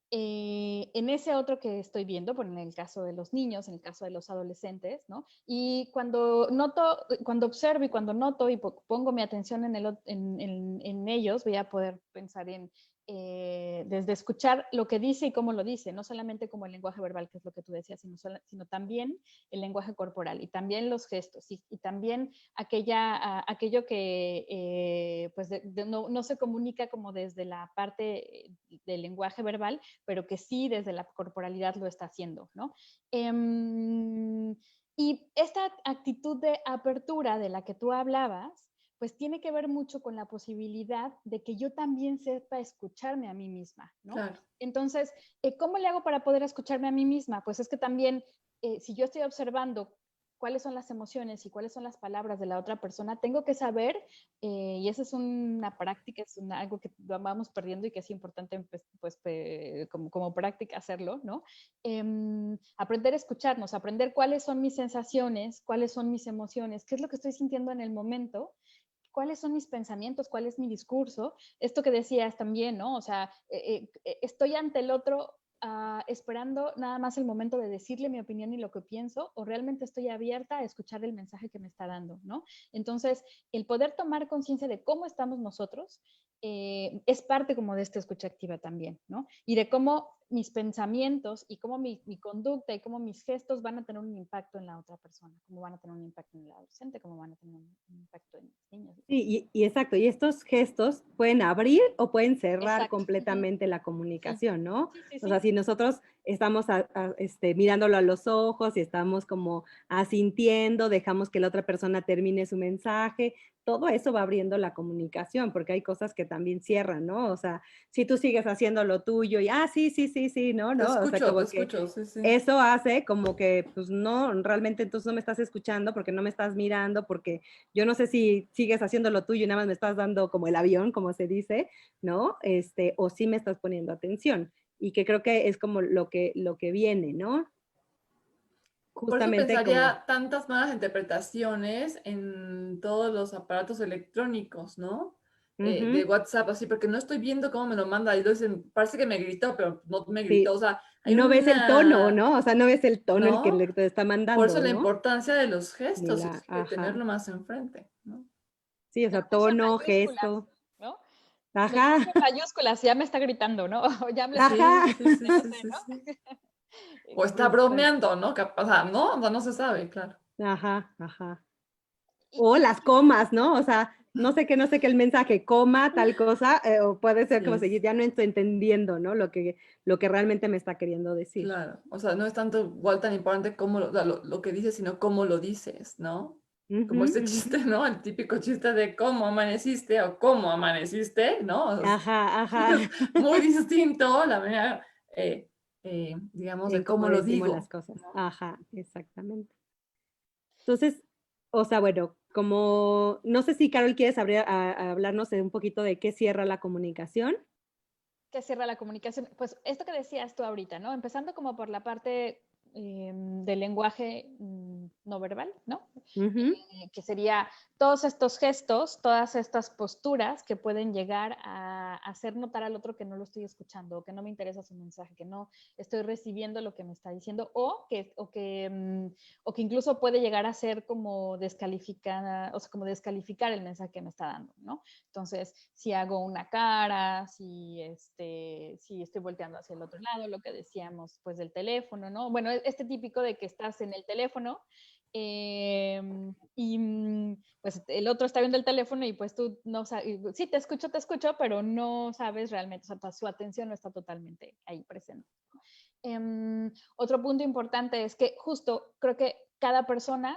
en ese otro que estoy viendo, por en el caso de los niños, en el caso de los adolescentes, ¿no? Y cuando noto, cuando observo y cuando noto y pongo mi atención en ellos, voy a poder pensar desde escuchar lo que dice y cómo lo dice, no solamente como el lenguaje verbal, que es lo que tú decías, sino también el lenguaje corporal y también los gestos y también aquello que pues no se comunica como desde la parte del lenguaje verbal, pero que sí desde la corporalidad lo está haciendo, ¿no? Y esta actitud de apertura de la que tú hablabas, pues tiene que ver mucho con la posibilidad de que yo también sepa escucharme a mí misma, ¿no? Claro. Entonces, ¿cómo le hago para poder escucharme a mí misma? Pues es que también, si yo estoy observando cuáles son las emociones y cuáles son las palabras de la otra persona, tengo que saber, y esa es una práctica, es algo que vamos perdiendo y que es importante pues, como práctica hacerlo, ¿no? Aprender a escucharnos, aprender cuáles son mis sensaciones, cuáles son mis emociones, qué es lo que estoy sintiendo en el momento, cuáles son mis pensamientos, cuál es mi discurso. Esto que decías también, ¿no? O sea, estoy ante el otro esperando nada más el momento de decirle mi opinión y lo que pienso, o realmente estoy abierta a escuchar el mensaje que me está dando, ¿no? Entonces, el poder tomar conciencia de cómo estamos nosotros es parte como de esta escucha activa también, ¿no? Y de cómo mis pensamientos y cómo mi conducta y cómo mis gestos van a tener un impacto en la otra persona, cómo van a tener un impacto en el adolescente, cómo van a tener un impacto en los niños. Sí, y exacto, y estos gestos pueden abrir o pueden cerrar Exacto. completamente la comunicación, ¿no? Sí, sí, O sí. sea, si nosotros estamos mirándolo a los ojos y estamos como asintiendo, dejamos que la otra persona termine su mensaje, todo eso va abriendo la comunicación, porque hay cosas que también cierran, ¿no? O sea, si tú sigues haciendo lo tuyo y, sí, sí, sí, sí, no, no, o sea, Te como que escucho, sí, sí. eso hace como que, pues no, realmente entonces no me estás escuchando porque no me estás mirando, porque yo no sé si sigues haciendo lo tuyo y nada más me estás dando como el avión, como se dice, ¿no? O sí me estás poniendo atención. Y que creo que es como lo que viene, ¿no? Por eso Justamente como, pensaría tantas malas interpretaciones en todos los aparatos electrónicos, ¿no? De ujú, WhatsApp, así, porque no estoy viendo cómo me lo manda. Y entonces parece que me gritó, pero no me gritó. sí, O sea, hay no ves el tono, una, ¿no? O sea, no ves el tono el que ¿no? te está Por eso mandando, la ¿no? importancia de los De gestos, la, de ajá, tenerlo más enfrente, ¿no? sí, o Que sea, lo puso en tono, mayúsculas, gesto, ¿no? Me lo ajá, puso en mayúsculas, ya me está gritando, ¿no? O ya me está ajá, Sí, sí, diciendo, sí, no sí, sé, sí, ¿no? sí. O está exacto, bromeando, ¿no? O sea, ¿no? O sea, no se sabe, claro. ajá, ajá. Y, O y las comas, ¿no? O sea, no sé qué el mensaje, coma, tal cosa, o puede ser Sí como seguir, es. ya no estoy entendiendo, ¿no? Lo que realmente me está queriendo decir. Claro, o sea, no es tanto igual tan importante cómo lo que dices, sino cómo lo dices, ¿no? Ujú, Como este ujú. chiste, ¿no? El típico chiste de cómo amaneciste o cómo amaneciste, ¿no? Es Ajá, ajá. muy distinto la manera, digamos, de En cómo cómo lo decimos las digo, cosas. ¿no? Ajá, exactamente. Entonces, o sea, bueno, como, no sé si Carol quieres a hablarnos de un poquito de qué cierra la comunicación. que cierra la comunicación. Pues esto que decías tú ahorita, ¿no? Empezando como por la parte del lenguaje no verbal, ¿no? Ujú, Que sería todos estos gestos, todas estas posturas que pueden llegar a hacer notar al otro que no lo estoy escuchando, o que no me interesa su mensaje, que no estoy recibiendo lo que me está diciendo, o que incluso puede llegar a ser como descalificar, o sea, como descalificar el mensaje que me está dando, ¿no? Entonces, si hago una cara, si estoy volteando hacia el otro lado, lo que decíamos, pues del teléfono, ¿no? Bueno, este típico de que estás en el teléfono pues el otro está viendo el teléfono y pues tú no sabes, sí, te escucho, pero no sabes realmente, o sea, su atención no está totalmente ahí presente. Otro punto importante es que justo creo que cada persona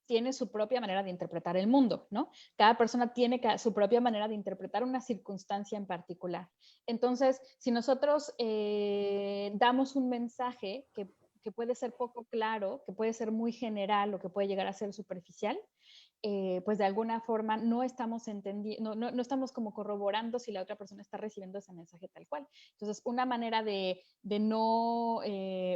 tiene su propia manera de interpretar el mundo, ¿no? Cada persona tiene su propia manera de interpretar una circunstancia en particular. Entonces, si nosotros damos un mensaje que puede ser poco claro, que puede ser muy general o que puede llegar a ser superficial, pues de alguna forma no estamos entendiendo, no estamos como corroborando si la otra persona está recibiendo ese mensaje tal cual. Entonces, una manera de no,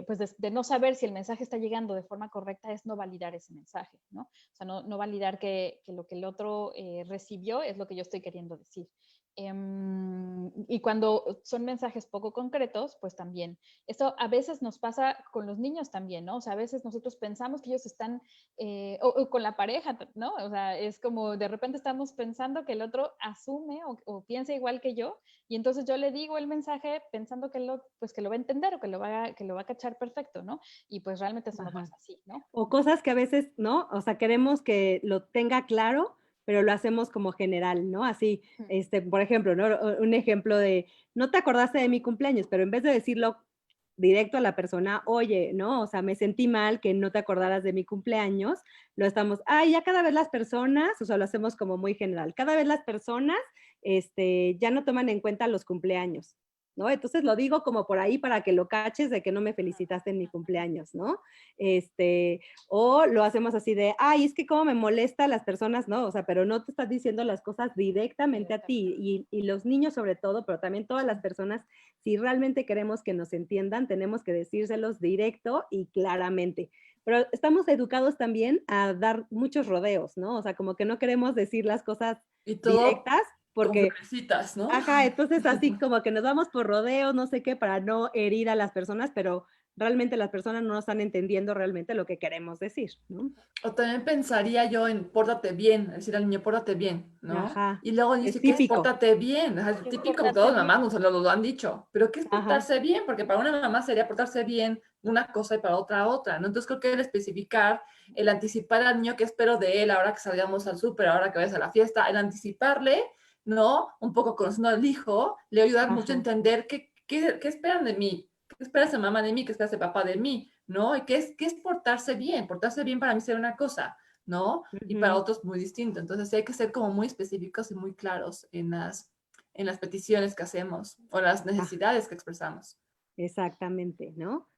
pues de no saber si el mensaje está llegando de forma correcta es no validar ese mensaje, ¿no? O sea, no validar que lo que el otro recibió es lo que yo estoy queriendo decir. Y cuando son mensajes poco concretos, pues también. Eso a veces nos pasa con los niños también, ¿no? O sea, a veces nosotros pensamos que ellos están, o con la pareja, ¿no? O sea, es como de repente estamos pensando que el otro asume o piensa igual que yo, y entonces yo le digo el mensaje pensando pues que lo va a entender o que lo va a cachar perfecto, ¿no? Y pues realmente eso no ajá. pasa así, ¿no? O cosas que a veces, ¿no? O sea, queremos que lo tenga claro, pero lo hacemos como general, ¿no? Así, por ejemplo, ¿no? Un ejemplo de, no te acordaste de mi cumpleaños, pero en vez de decirlo directo a la persona, oye, ¿no? O sea, me sentí mal que no te acordaras de mi cumpleaños, lo estamos, ya cada vez las personas, o sea, lo hacemos como muy general, cada vez las personas, ya no toman en cuenta los cumpleaños. ¿no? Entonces lo digo como por ahí para que lo caches de que no me felicitaste en mi cumpleaños, ¿no? O lo hacemos así de, ay, es que cómo me molesta a las personas, ¿no? O sea, pero no te estás diciendo las cosas directamente a ti y los niños sobre todo, pero también todas las personas, si realmente queremos que nos entiendan, tenemos que decírselos directo y claramente. Pero estamos educados también a dar muchos rodeos, ¿no? O sea, como que no queremos decir las cosas Y todo directas con porque florecitas, ¿no? ajá, entonces así como que nos vamos por rodeos, no sé qué, para no herir a las personas, pero realmente las personas no están entendiendo realmente lo que queremos decir, ¿no? O también pensaría yo en pórtate bien, decir al niño, pórtate bien, ¿no? Ajá, Y luego es dice, ¿qué es típico. pórtate bien? O sea, es ¿Qué es típico, portarse todas las bien? mamás nos lo han dicho, pero ¿qué es Ajá, portarse bien? Porque para una mamá sería portarse bien una cosa y para otra, ¿no? Entonces creo que el especificar, el anticipar al niño qué espero de él ahora que salgamos al súper, ahora que vayas a la fiesta, el anticiparle, ¿no? Un poco conociendo al hijo, le va a ayudar mucho a ajá, entender qué esperan de mí, qué espera esa mamá de mí, qué espera ese papá de mí, ¿no? Y qué es portarse bien. Portarse bien para mí será una cosa, ¿no? Y para ujú, otros muy distinto. Entonces sí hay que ser como muy específicos y muy claros en las peticiones que hacemos o las ah, necesidades que expresamos. exactamente, ¿no?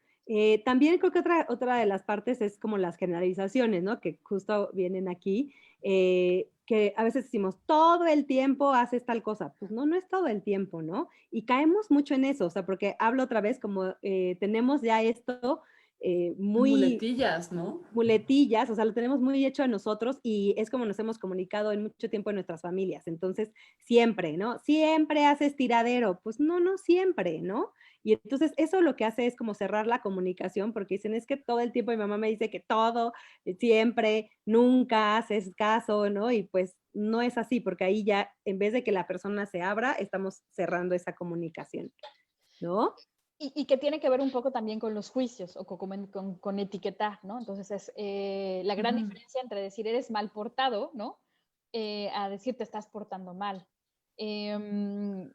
También creo que otra de las partes es como las generalizaciones, ¿no? Que justo vienen aquí, que a veces decimos, todo el tiempo haces tal cosa. Pues no, no es todo el tiempo, ¿no? Y caemos mucho en eso, o sea, porque hablo otra vez como tenemos ya esto muy Muletillas, ¿no? muletillas, o sea, lo tenemos muy hecho a nosotros y es como nos hemos comunicado en mucho tiempo en nuestras familias. Entonces, siempre, ¿no? Siempre haces tiradero. Pues no, no siempre, ¿no? Y entonces eso lo que hace es como cerrar la comunicación porque dicen, es que todo el tiempo mi mamá me dice que todo, siempre, nunca haces caso, ¿no? Y pues no es así porque ahí ya, en vez de que la persona se abra, estamos cerrando esa comunicación, ¿no? Y que tiene que ver un poco también con los juicios o con etiquetar, ¿no? Entonces es la gran Ujú. diferencia entre decir eres mal portado, ¿no? A decir te estás portando mal. En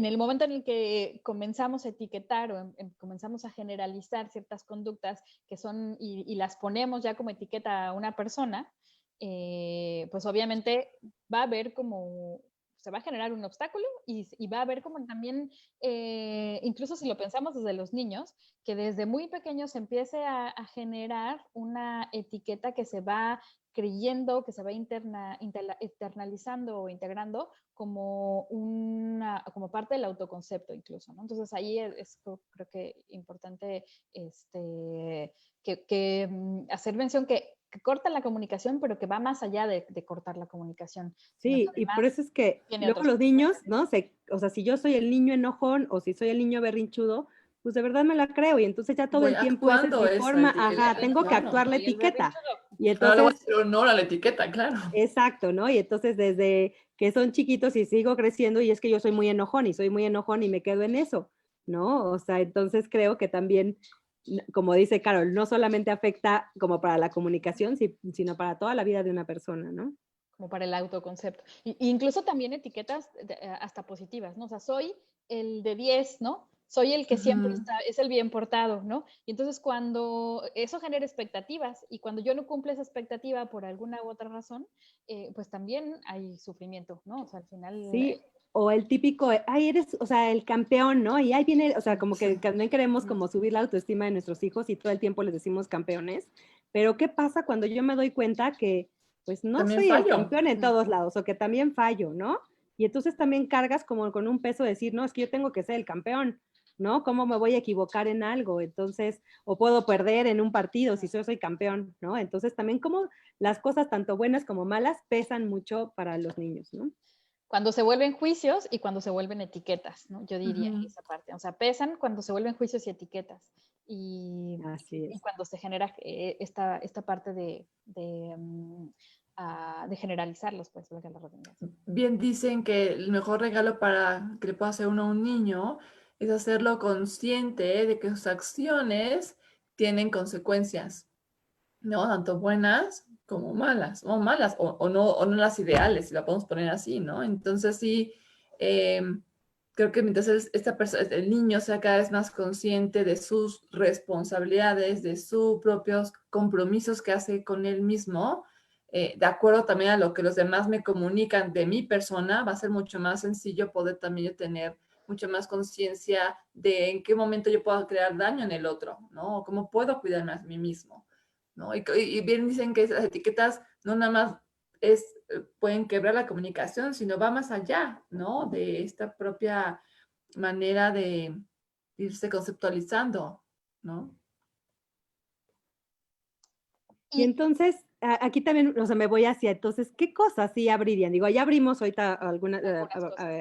el momento en el que comenzamos a etiquetar o comenzamos a generalizar ciertas conductas que son y las ponemos ya como etiqueta a una persona, pues obviamente va a haber como se va a generar un obstáculo y va a haber como también, incluso si lo pensamos desde los niños, que desde muy pequeños se empiece a generar una etiqueta que se va creyendo, que se va internalizando o integrando como parte del autoconcepto incluso, ¿no? Entonces ahí creo que importante hacer mención que corta la comunicación, pero que va más allá de cortar la comunicación, sino que Sí, y por además eso es que tiene luego otras los niños, consecuencias. ¿no? O sea, si yo soy el niño enojón o si soy el niño berrinchudo, pues de verdad me la creo y entonces ya todo Voy el tiempo esa es actuando mi esa forma, Y el ajá, etiqueta, tengo que claro. berrinchudo, actuar la y el etiqueta. berrinchudo. Y Ahora le voy a entonces, hacer honor a la etiqueta, claro. exacto, ¿no? Y entonces desde que son chiquitos y sigo creciendo y es que yo soy muy enojón y me quedo en eso, ¿no? O sea, entonces creo que también, como dice Carol, no solamente afecta como para la comunicación, sino para toda la vida de una persona, ¿no? Como para el autoconcepto. Incluso también etiquetas hasta positivas, ¿no? O sea, soy el de 10, ¿no? Soy el que siempre Ujú. está, es el bien portado, ¿no? Y entonces cuando eso genera expectativas y cuando yo no cumplo esa expectativa por alguna u otra razón, pues también hay sufrimiento, ¿no? O sea, al final... Sí, o el típico, ay, eres, o sea, el campeón, ¿no? Y ahí viene, o sea, como Sí. que también queremos como subir la autoestima de nuestros hijos y todo el tiempo les decimos campeones, pero ¿qué pasa cuando yo me doy cuenta que pues no También soy el fallo. campeón en todos lados o que también fallo, ¿no? Y entonces también cargas como con un peso de decir, no, es que yo tengo que ser el campeón, ¿no? ¿Cómo me voy a equivocar en algo? Entonces, o puedo perder en un partido si yo soy campeón, ¿no? Entonces también como las cosas tanto buenas como malas pesan mucho para los niños, ¿no? Cuando se vuelven juicios y cuando se vuelven etiquetas, ¿no? Yo diría Ujú. esa parte. O sea, pesan cuando se vuelven juicios y etiquetas. Y, Así y es. cuando se genera esta parte de generalizarlos, pues, valga la redundancia. Bien dicen que el mejor regalo para que le pueda hacer uno a un niño es hacerlo consciente de que sus acciones tienen consecuencias, ¿no? Tanto buenas como malas, o no las ideales, si la podemos poner así, ¿no? Entonces sí, eh, creo que mientras el niño sea cada vez más consciente de sus responsabilidades, de sus propios compromisos que hace con él mismo, de acuerdo también a lo que los demás me comunican de mi persona, va a ser mucho más sencillo poder también yo tener mucho más conciencia de en qué momento yo puedo crear daño en el otro, ¿no? O cómo puedo cuidarme a mí mismo, ¿no? Y bien dicen que esas etiquetas no nada más pueden quebrar la comunicación, sino va más allá, ¿no? De esta propia manera de irse conceptualizando, ¿no? Y entonces, aquí también, o sea, me voy hacia, entonces, ¿qué cosas sí abrirían? Digo, ya abrimos ahorita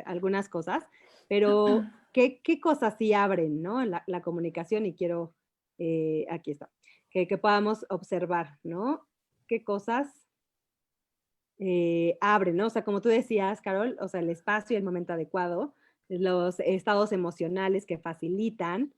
algunas cosas, pero ¿qué cosas sí abren, ¿no? La comunicación y quiero, aquí está, que podamos observar, ¿no? ¿Qué cosas abren, ¿no? O sea, como tú decías, Carol, o sea, el espacio y el momento adecuado, los estados emocionales que facilitan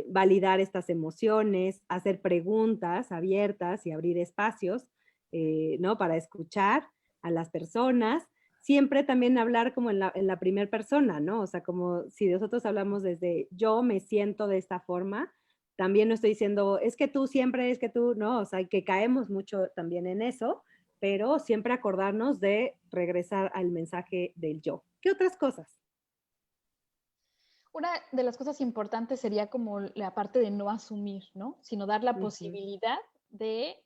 validar estas emociones, hacer preguntas abiertas y abrir espacios, ¿no? Para escuchar a las personas. Siempre también hablar como en la primera persona, ¿no? O sea, como si nosotros hablamos desde yo me siento de esta forma, también no estoy diciendo, es que tú siempre, es que tú, no, o sea, que caemos mucho también en eso, pero siempre acordarnos de regresar al mensaje del yo. ¿Qué otras cosas? Una de las cosas importantes sería como la parte de no asumir, ¿no? Sino dar la posibilidad de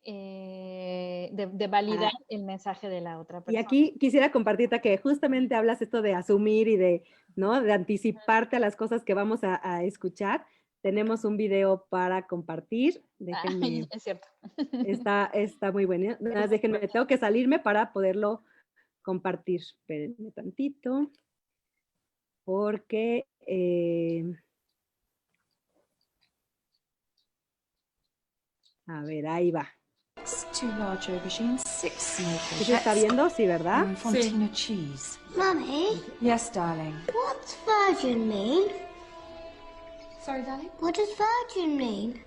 validar el mensaje de la otra persona. Y aquí quisiera compartirte que justamente hablas esto de asumir y de, ¿no? De anticiparte a las cosas que vamos a escuchar. Tenemos un video para compartir. Déjenme. Es cierto. Está muy bueno. Déjenme, tengo que salirme para poderlo compartir. Espérenme tantito. Porque a ver, ahí va. Two large aubergines, 6 small ¿Sí se está viendo? Sí, ¿verdad? Fontina cheese. Mummy, Yes, darling. what's virgin mean? Sorry, darling? What does virgin mean?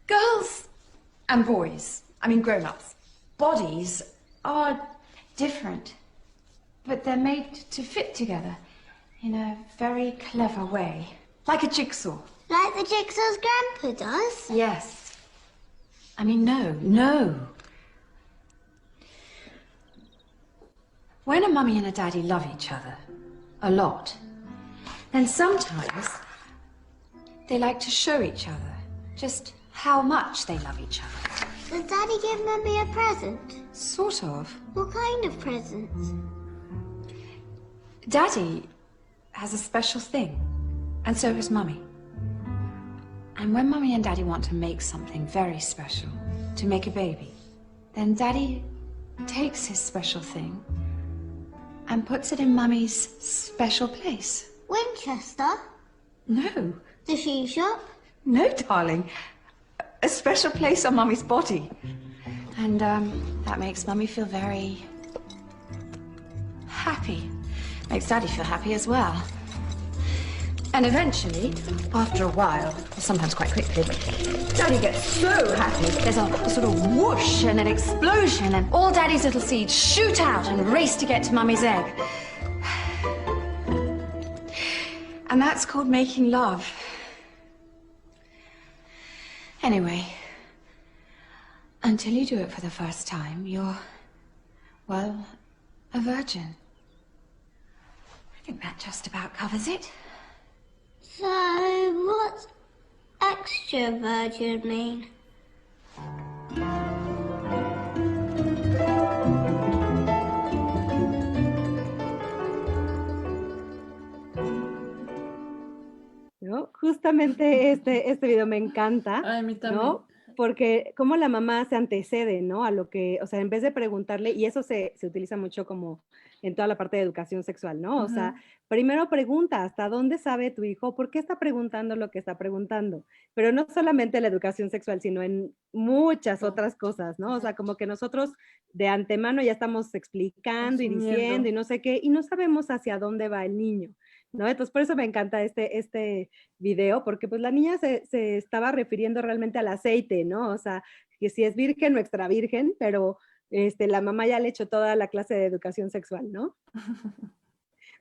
Girls and boys, I mean grown-ups, bodies are different, but they're made to fit together in a very clever way, like a jigsaw. Like the jigsaw's grandpa does? Yes. I mean, no. When a mummy and a daddy love each other a lot, then sometimes they like to show each other just how much they love each other. Does Daddy give Mummy a present? Sort of. What kind of present? Daddy has a special thing, and so has Mummy. And when Mummy and Daddy want to make something very special, to make a baby, then Daddy takes his special thing and puts it in Mummy's special place. Winchester? No. The shoe shop? No, darling. A special place on Mummy's body. And that makes Mummy feel very happy. Makes Daddy feel happy as well. And eventually, after a while, sometimes quite quickly, Daddy gets so happy, there's a sort of whoosh and an explosion, and all Daddy's little seeds shoot out and race to get to Mummy's egg. And that's called making love. Anyway, until you do it for the first time, you're, well, a virgin. I think that just about covers it. So, what's extra virgin mean? ¿No? Justamente este video me encanta. Ay, a mí también. ¿No? Porque como la mamá se antecede, ¿no? A lo que, o sea, en vez de preguntarle, y eso se utiliza mucho como en toda la parte de educación sexual, ¿no? O sea, primero pregunta hasta dónde sabe tu hijo, por qué está preguntando lo que está preguntando, pero no solamente la educación sexual, sino en muchas otras cosas, ¿no? O sea, como que nosotros de antemano ya estamos explicando y diciendo y no sé qué, y no sabemos hacia dónde va el niño, ¿no? Entonces, por eso me encanta este video, porque pues la niña se estaba refiriendo realmente al aceite, ¿no? O sea, que si es virgen o extra virgen, pero la mamá ya le echó toda la clase de educación sexual, ¿no?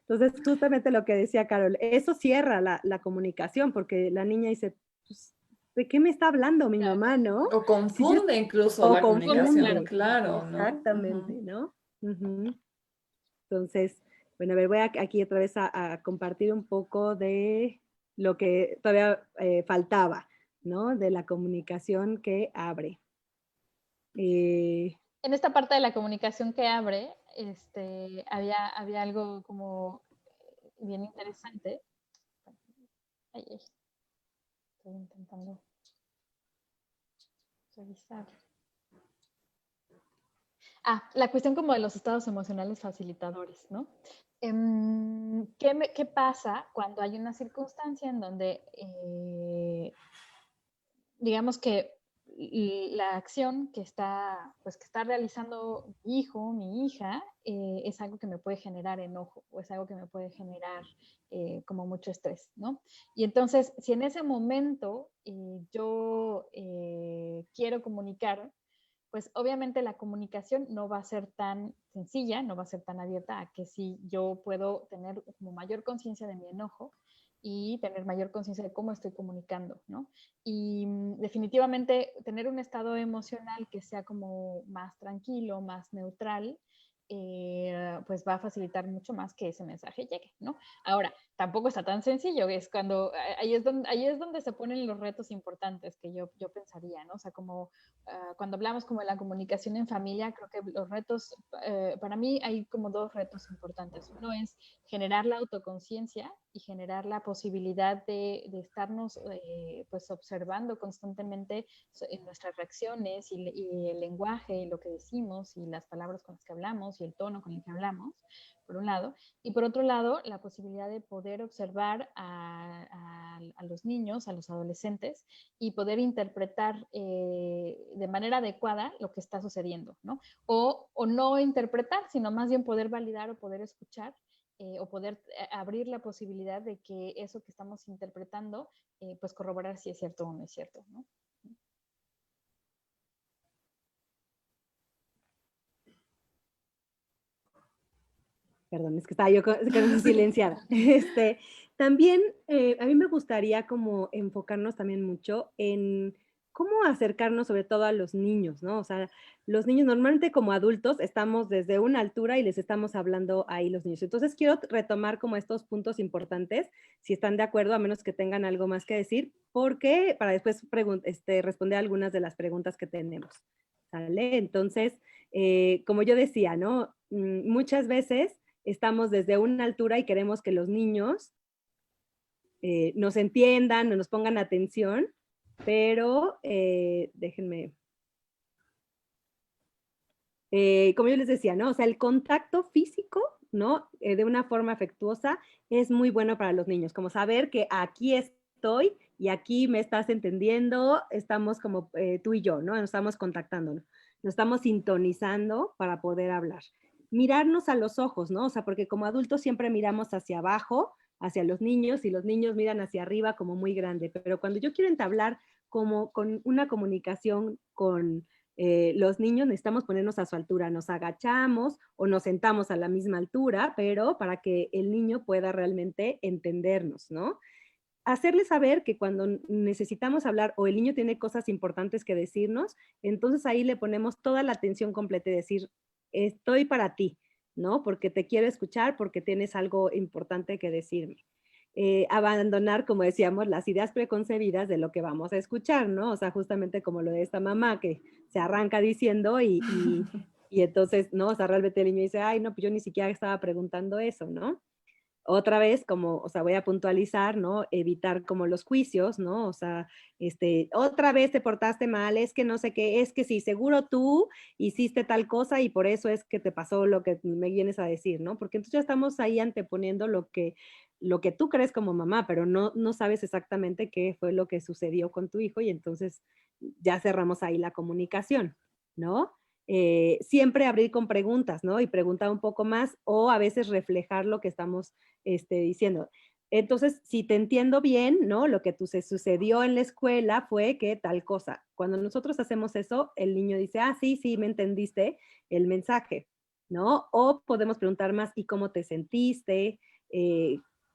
Entonces, justamente lo que decía Carol, eso cierra la comunicación, porque la niña dice, pues, ¿de qué me está hablando mi mamá, no? O confunde incluso la comunicación, claro, ¿no? Exactamente, ¿no? Entonces, bueno, a ver, voy aquí otra vez a compartir un poco de lo que todavía faltaba, ¿no? De la comunicación que abre. En esta parte de la comunicación que abre, había algo como bien interesante. Ay, estoy intentando revisar. La cuestión como de los estados emocionales facilitadores, ¿no? ¿Qué pasa cuando hay una circunstancia en donde, digamos que la acción que está realizando mi hijo, mi hija, es algo que me puede generar enojo o es algo que me puede generar como mucho estrés, ¿no? Y entonces, si en ese momento yo quiero comunicar, pues obviamente la comunicación no va a ser tan sencilla, no va a ser tan abierta a que si yo puedo tener como mayor conciencia de mi enojo y tener mayor conciencia de cómo estoy comunicando, ¿no? Y definitivamente tener un estado emocional que sea como más tranquilo, más neutral, pues va a facilitar mucho más que ese mensaje llegue, ¿no? Ahora, tampoco está tan sencillo, es cuando, ahí es donde se ponen los retos importantes que yo pensaría, ¿no? O sea, como cuando hablamos como de la comunicación en familia, creo que los retos, para mí hay como dos retos importantes. Uno es generar la autoconciencia y generar la posibilidad de estarnos pues observando constantemente en nuestras reacciones y el lenguaje y lo que decimos y las palabras con las que hablamos y el tono con el que hablamos, por un lado, y por otro lado, la posibilidad de poder observar a los niños, a los adolescentes, y poder interpretar de manera adecuada lo que está sucediendo, ¿no? O no interpretar, sino más bien poder validar o poder escuchar o poder abrir la posibilidad de que eso que estamos interpretando, pues corroborar si es cierto o no es cierto, ¿no? Perdón, es que estaba yo silenciada. También a mí me gustaría como enfocarnos también mucho en cómo acercarnos sobre todo a los niños, ¿no? O sea, los niños normalmente como adultos estamos desde una altura y les estamos hablando ahí los niños. Entonces quiero retomar como estos puntos importantes, si están de acuerdo, a menos que tengan algo más que decir, porque para después responder algunas de las preguntas que tenemos. ¿Sale? Entonces, como yo decía, ¿no? Muchas veces estamos desde una altura y queremos que los niños nos entiendan, nos pongan atención, pero déjenme, como yo les decía, ¿no? O sea, el contacto físico, ¿no? De una forma afectuosa es muy bueno para los niños, como saber que aquí estoy y aquí me estás entendiendo, estamos como tú y yo, ¿no? Nos estamos contactando, ¿no? Nos estamos sintonizando para poder hablar. Mirarnos a los ojos, ¿no? O sea, porque como adultos siempre miramos hacia abajo, hacia los niños, y los niños miran hacia arriba como muy grande, pero cuando yo quiero entablar como con una comunicación con los niños, necesitamos ponernos a su altura, nos agachamos o nos sentamos a la misma altura, pero para que el niño pueda realmente entendernos, ¿no? Hacerle saber que cuando necesitamos hablar o el niño tiene cosas importantes que decirnos, entonces ahí le ponemos toda la atención completa y decir, estoy para ti, ¿no? Porque te quiero escuchar, porque tienes algo importante que decirme. Abandonar, como decíamos, las ideas preconcebidas de lo que vamos a escuchar, ¿no? O sea, justamente como lo de esta mamá que se arranca diciendo y entonces, ¿no? O sea, realmente el niño dice, ay, no, pues yo ni siquiera estaba preguntando eso, ¿no? Otra vez, como, o sea, voy a puntualizar, ¿no? Evitar como los juicios, ¿no? O sea, otra vez te portaste mal, es que no sé qué, es que sí, seguro tú hiciste tal cosa y por eso es que te pasó lo que me vienes a decir, ¿no? Porque entonces ya estamos ahí anteponiendo lo que tú crees como mamá, pero no sabes exactamente qué fue lo que sucedió con tu hijo y entonces ya cerramos ahí la comunicación, ¿no? Siempre abrir con preguntas, ¿no? Y preguntar un poco más o a veces reflejar lo que estamos diciendo. Entonces, si te entiendo bien, ¿no? Lo que se sucedió en la escuela fue que tal cosa. Cuando nosotros hacemos eso, el niño dice, ah, sí, sí, me entendiste el mensaje, ¿no? O podemos preguntar más, ¿y cómo te sentiste?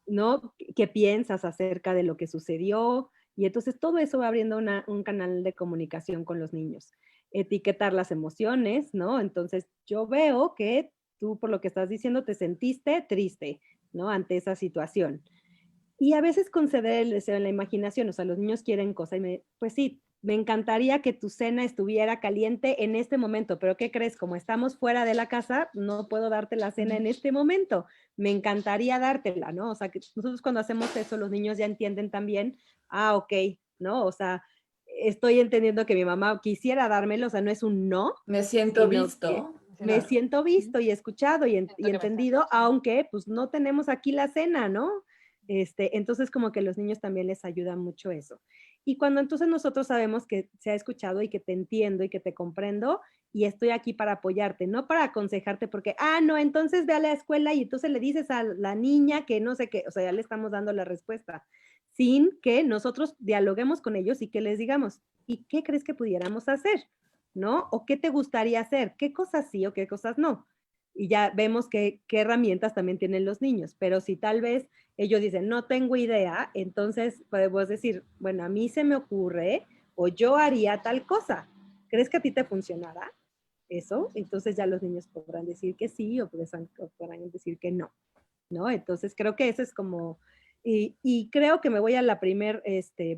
¿No? ¿Qué piensas acerca de lo que sucedió? Y entonces todo eso va abriendo un canal de comunicación con los niños. Etiquetar las emociones, ¿no? Entonces yo veo que tú por lo que estás diciendo te sentiste triste, ¿no? Ante esa situación. Y a veces conceder el deseo en la imaginación, o sea, los niños quieren cosas pues sí, me encantaría que tu cena estuviera caliente en este momento, pero ¿qué crees? Como estamos fuera de la casa, no puedo darte la cena en este momento. Me encantaría dártela, ¿no? O sea, que nosotros cuando hacemos eso, los niños ya entienden también, ok, ¿no? O sea, estoy entendiendo que mi mamá quisiera dármelo, o sea, no es un no, Me siento sino que visto. me Claro. siento visto y escuchado y Siento que me estás entendido, escuchando. aunque pues no tenemos aquí la cena, ¿no? Entonces como que los niños también les ayuda mucho eso. Y cuando entonces nosotros sabemos que se ha escuchado y que te entiendo y que te comprendo y estoy aquí para apoyarte, no para aconsejarte porque, no, entonces ve a la escuela y entonces le dices a la niña que no sé qué, o sea, ya le estamos dando la respuesta, sin que nosotros dialoguemos con ellos y que les digamos, ¿y qué crees que pudiéramos hacer? ¿No? ¿O qué te gustaría hacer? ¿Qué cosas sí o qué cosas no? Y ya vemos qué herramientas también tienen los niños, pero si tal vez ellos dicen, no tengo idea, entonces podemos decir, bueno, a mí se me ocurre o yo haría tal cosa. ¿Crees que a ti te funcionará eso? Entonces ya los niños podrán decir que sí o podrán decir que no, ¿no? Entonces creo que eso es como, y creo que me voy a la primer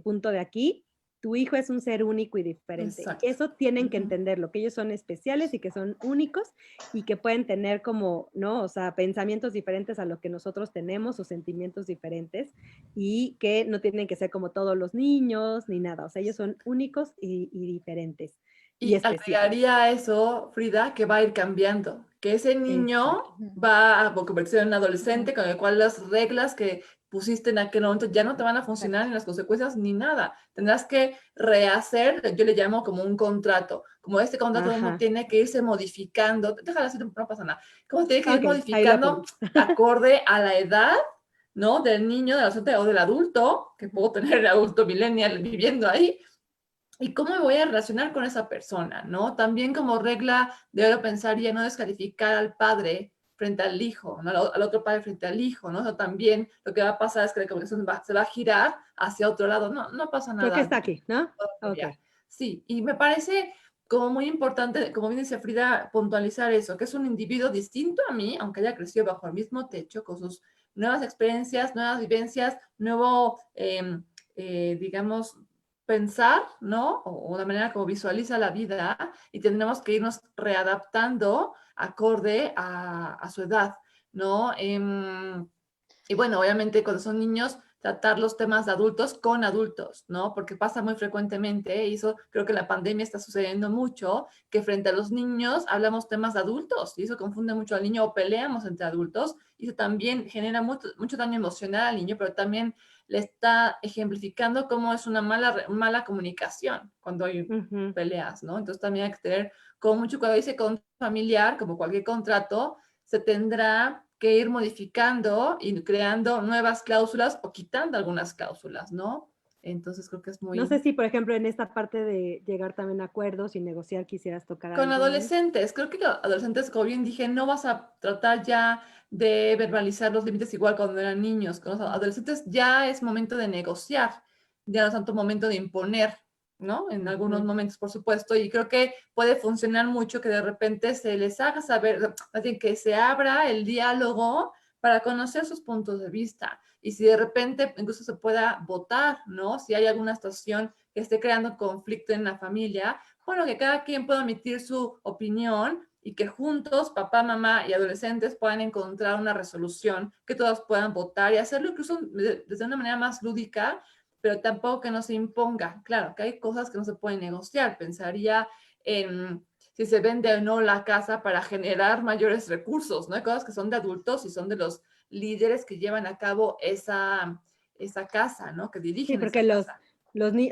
punto de aquí. Tu hijo es un ser único y diferente. Exacto. Eso tienen que entenderlo, que ellos son especiales y que son únicos y que pueden tener como, ¿no? O sea, pensamientos diferentes a lo que nosotros tenemos o sentimientos diferentes y que no tienen que ser como todos los niños ni nada. O sea, ellos son únicos y diferentes y Y especiales. agregaría a eso, Frida, que va a ir cambiando, que ese niño Exacto. va a convertirse en un adolescente con el cual las reglas que pusiste en aquel momento ya no te van a funcionar ni las consecuencias ni nada. Tendrás que rehacer, yo le llamo como un contrato, como este contrato uno Ajá. tiene que irse modificando, déjala así, no pasa nada, como tiene que ir Ok, ahí lo modificando apunto. acorde a la edad, ¿no? Del niño, del adolescente o del adulto, que puedo tener el adulto millennial viviendo ahí, y cómo me voy a relacionar con esa persona, ¿no? También como regla de oro pensaría no descalificar al padre frente al hijo, ¿no? Al otro padre frente al hijo, ¿no? O sea, también lo que va a pasar es que la conversación se va a girar hacia otro lado, no pasa Creo que nada. está aquí, ¿no? Ok. Sí, y me parece como muy importante, como bien decía Frida, puntualizar eso, que es un individuo distinto a mí, aunque haya crecido bajo el mismo techo, con sus nuevas experiencias, nuevas vivencias, nuevo, digamos, pensar, ¿no? O la manera como visualiza la vida, y tendremos que irnos readaptando acorde a su edad, ¿no? Y bueno, obviamente cuando son niños, tratar los temas de adultos con adultos, ¿no? Porque pasa muy frecuentemente, y eso creo que en la pandemia está sucediendo mucho, que frente a los niños hablamos temas de adultos, y eso confunde mucho al niño, o peleamos entre adultos, y eso también genera mucho daño emocional al niño, pero también le está ejemplificando cómo es una mala comunicación cuando hay peleas, ¿no? Entonces también hay que tener como mucho cuidado. Dice con familiar, como cualquier contrato, se tendrá que ir modificando y creando nuevas cláusulas o quitando algunas cláusulas, ¿no? Entonces creo que es No muy... sé si, por ejemplo, en esta parte de llegar también a acuerdos y negociar quisieras tocar Con algo. adolescentes, creo que adolescentes, como bien dije, no vas a tratar ya de verbalizar los límites igual cuando eran niños. Con los adolescentes ya es momento de negociar, ya no es tanto momento de imponer, ¿no? En algunos momentos, por supuesto, y creo que puede funcionar mucho que de repente se les haga saber, que se abra el diálogo para conocer sus puntos de vista. Y si de repente incluso se pueda votar, ¿no? Si hay alguna situación que esté creando conflicto en la familia, bueno, que cada quien pueda emitir su opinión y que juntos, papá, mamá y adolescentes, puedan encontrar una resolución, que todos puedan votar y hacerlo incluso desde una manera más lúdica, pero tampoco que no se imponga. Claro, que hay cosas que no se pueden negociar. Pensaría en si se vende o no la casa para generar mayores recursos, ¿no? Hay cosas que son de adultos y son de los líderes que llevan a cabo esa casa, ¿no? Que Sí, dirigen porque esa casa.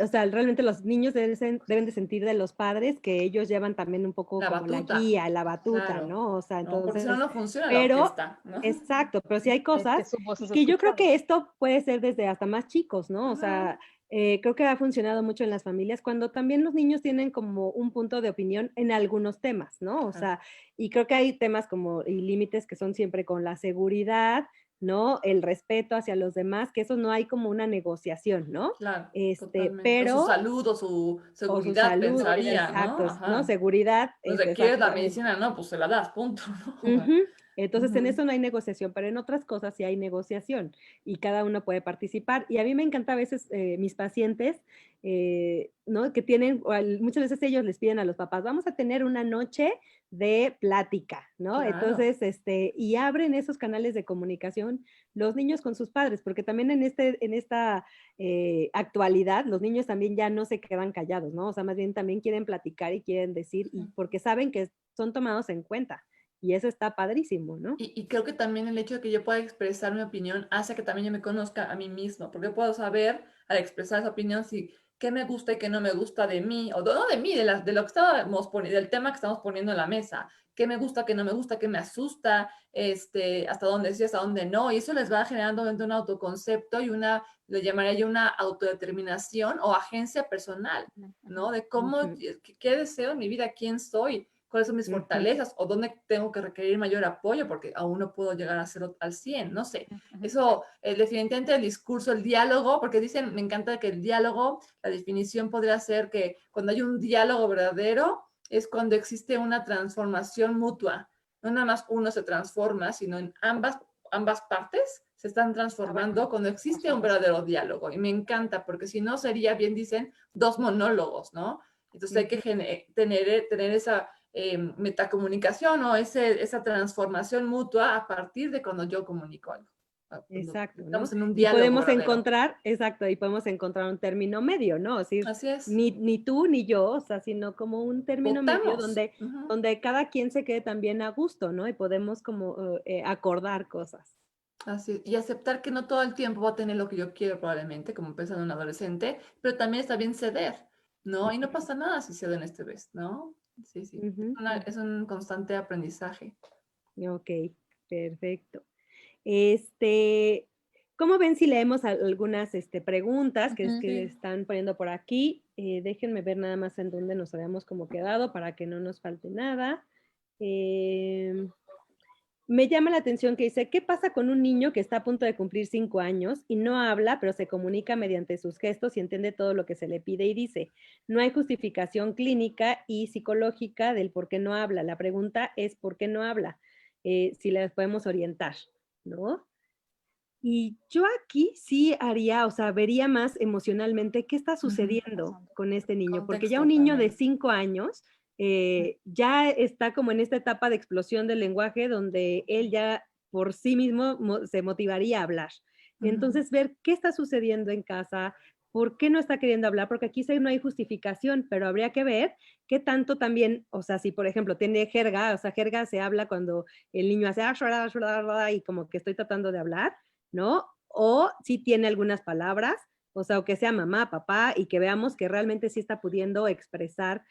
o sea, realmente los niños deben de sentir de los padres que ellos llevan también un poco La como la batuta, guía, la batuta, claro, ¿no? O sea, ¿no? Porque si no, entonces, no funciona la pero, orquesta, ¿no? exacto, pero sí hay Que cosas su voz y es que yo creo escuchada. que esto puede ser desde hasta más chicos, ¿no? O Ajá. sea, Creo que ha funcionado mucho en las familias cuando también los niños tienen como un punto de opinión en algunos temas, ¿no? O Ajá, sea, y creo que hay temas como y límites que son siempre con la seguridad, ¿no? El respeto hacia los demás, que eso no hay como una negociación, ¿no? claro, Este, totalmente. O su pero salud o su o su seguridad, salud, Seguridad. pensaría, ¿no? exacto, ¿no? Ajá. Seguridad, Pues requieres la exactamente. medicina, no, pues se la das, punto, ¿no? Ujú. Entonces, en Ujú. eso no hay negociación, pero en otras cosas sí hay negociación y cada uno puede participar. Y a mí me encanta a veces mis pacientes, ¿no? Que tienen, muchas veces ellos les piden a los papás, vamos a tener una noche de plática, ¿no? Claro. Entonces, y abren esos canales de comunicación los niños con sus padres, porque también en esta actualidad los niños también ya no se quedan callados, ¿no? O sea, más bien también quieren platicar y quieren decir, y Sí. porque saben que son tomados en cuenta. Y eso está padrísimo, ¿no? Y creo que también el hecho de que yo pueda expresar mi opinión hace que también yo me conozca a mí mismo, porque puedo saber al expresar esa opinión si qué me gusta y qué no me gusta de mí, o no de mí, de lo que estábamos poniendo, del tema que estamos poniendo en la mesa, qué me gusta, qué no me gusta, qué me asusta, hasta dónde sí, hasta dónde no, y eso les va generando un autoconcepto y lo llamaría yo una autodeterminación o agencia personal, ¿no? De cómo, Ujú, qué deseo en mi vida, quién soy, cuáles son mis ujú, fortalezas o dónde tengo que requerir mayor apoyo porque aún no puedo llegar a hacerlo al 100, no sé. Ujú. Eso, definitivamente el discurso, el diálogo, porque dicen, me encanta que el diálogo, la definición podría ser que cuando hay un diálogo verdadero es cuando existe una transformación mutua. No nada más uno se transforma, sino en ambas partes se están Ah, bueno, transformando cuando existe un transformación. verdadero diálogo. Y me encanta, porque si no sería, bien dicen, dos monólogos, ¿no? Entonces hay que ujú. tener esa metacomunicación o esa transformación mutua a partir de cuando yo comunico algo. Cuando Exacto, ¿no? estamos en un Y diálogo podemos verdadero. encontrar, exacto, y podemos encontrar un término medio, ¿no? Es decir, Así es. ni tú ni yo, o sea, sino como un término medio Votamos. donde, Ujú. donde cada quien se quede también a gusto, ¿no? Y podemos como acordar cosas. Así es. Y aceptar que no todo el tiempo va a tener lo que yo quiero probablemente, como pensando en un adolescente, pero también está bien ceder, ¿no? Y no pasa nada si cedo en este vez, ¿no? Sí, sí. Ujú, Es un constante aprendizaje. ok, perfecto. Este, ¿Cómo ven si leemos algunas preguntas que Sí. están poniendo por aquí? Déjenme ver nada más en dónde nos habíamos como quedado para que no nos falte nada. Em, Me llama la atención que dice, ¿qué pasa con un niño que está a punto de cumplir 5 años y no habla, pero se comunica mediante sus gestos y entiende todo lo que se le pide y dice? No hay justificación clínica y psicológica del por qué no habla. La pregunta es, ¿por qué no habla? Si les podemos orientar, ¿no? Y yo aquí sí haría, o sea, vería más emocionalmente qué está Ujú. Está sucediendo pasando. con este niño, porque ya Contexto un niño de también. 5 años ya está como en esta etapa de explosión del lenguaje donde él ya por sí mismo se motivaría a hablar. Ujú. Entonces, ver qué está sucediendo en casa, por qué no está queriendo hablar, porque aquí sí no hay justificación, pero habría que ver qué tanto también, o sea, si por ejemplo tiene jerga, o sea, jerga se habla cuando el niño hace y como que estoy tratando de hablar, ¿no? O si tiene algunas palabras, o sea, o que sea mamá, papá, y que veamos que realmente sí está pudiendo expresar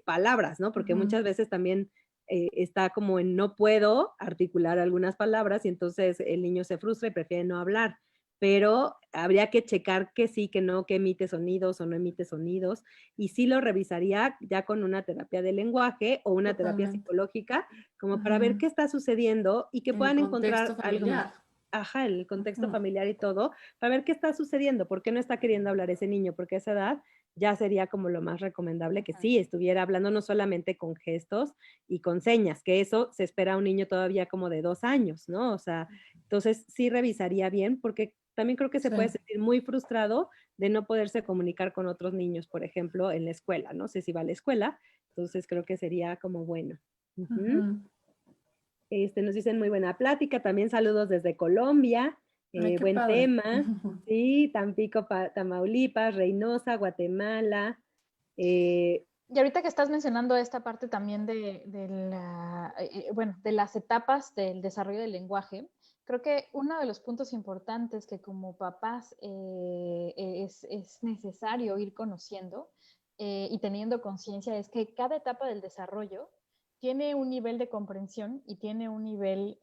palabras, ¿no? Porque Ujú. muchas veces también está como en no puedo articular algunas palabras y entonces el niño se frustra y prefiere no hablar. Pero habría que checar que sí, que no, que emite sonidos o no emite sonidos. Y sí lo revisaría ya con una terapia de lenguaje o una terapia Totalmente. psicológica, como para ver Ujú. qué está sucediendo y que En el puedan contexto encontrar algo familiar. ajá, el contexto Ujú. familiar y todo, para ver qué está sucediendo, por qué no está queriendo hablar ese niño, porque a esa edad ya sería como lo más recomendable que Ujú. sí estuviera hablando no solamente con gestos y con señas, que eso se espera a un niño todavía como de 2 años, ¿no? O sea, entonces sí revisaría bien, porque también creo que se Sí. puede sentir muy frustrado de no poderse comunicar con otros niños, por ejemplo, en la escuela, no sé si va a la escuela, entonces creo que sería como bueno. Ujú. Ujú. Nos dicen muy buena plática, también saludos desde Colombia, Ay, qué buen padre. tema, sí, Tampico, Tamaulipas, Reynosa, Guatemala, eh, Y ahorita que estás mencionando esta parte también bueno, de las etapas del desarrollo del lenguaje, creo que uno de los puntos importantes que como papás es necesario ir conociendo y teniendo conciencia es que cada etapa del desarrollo tiene un nivel de comprensión y tiene un nivel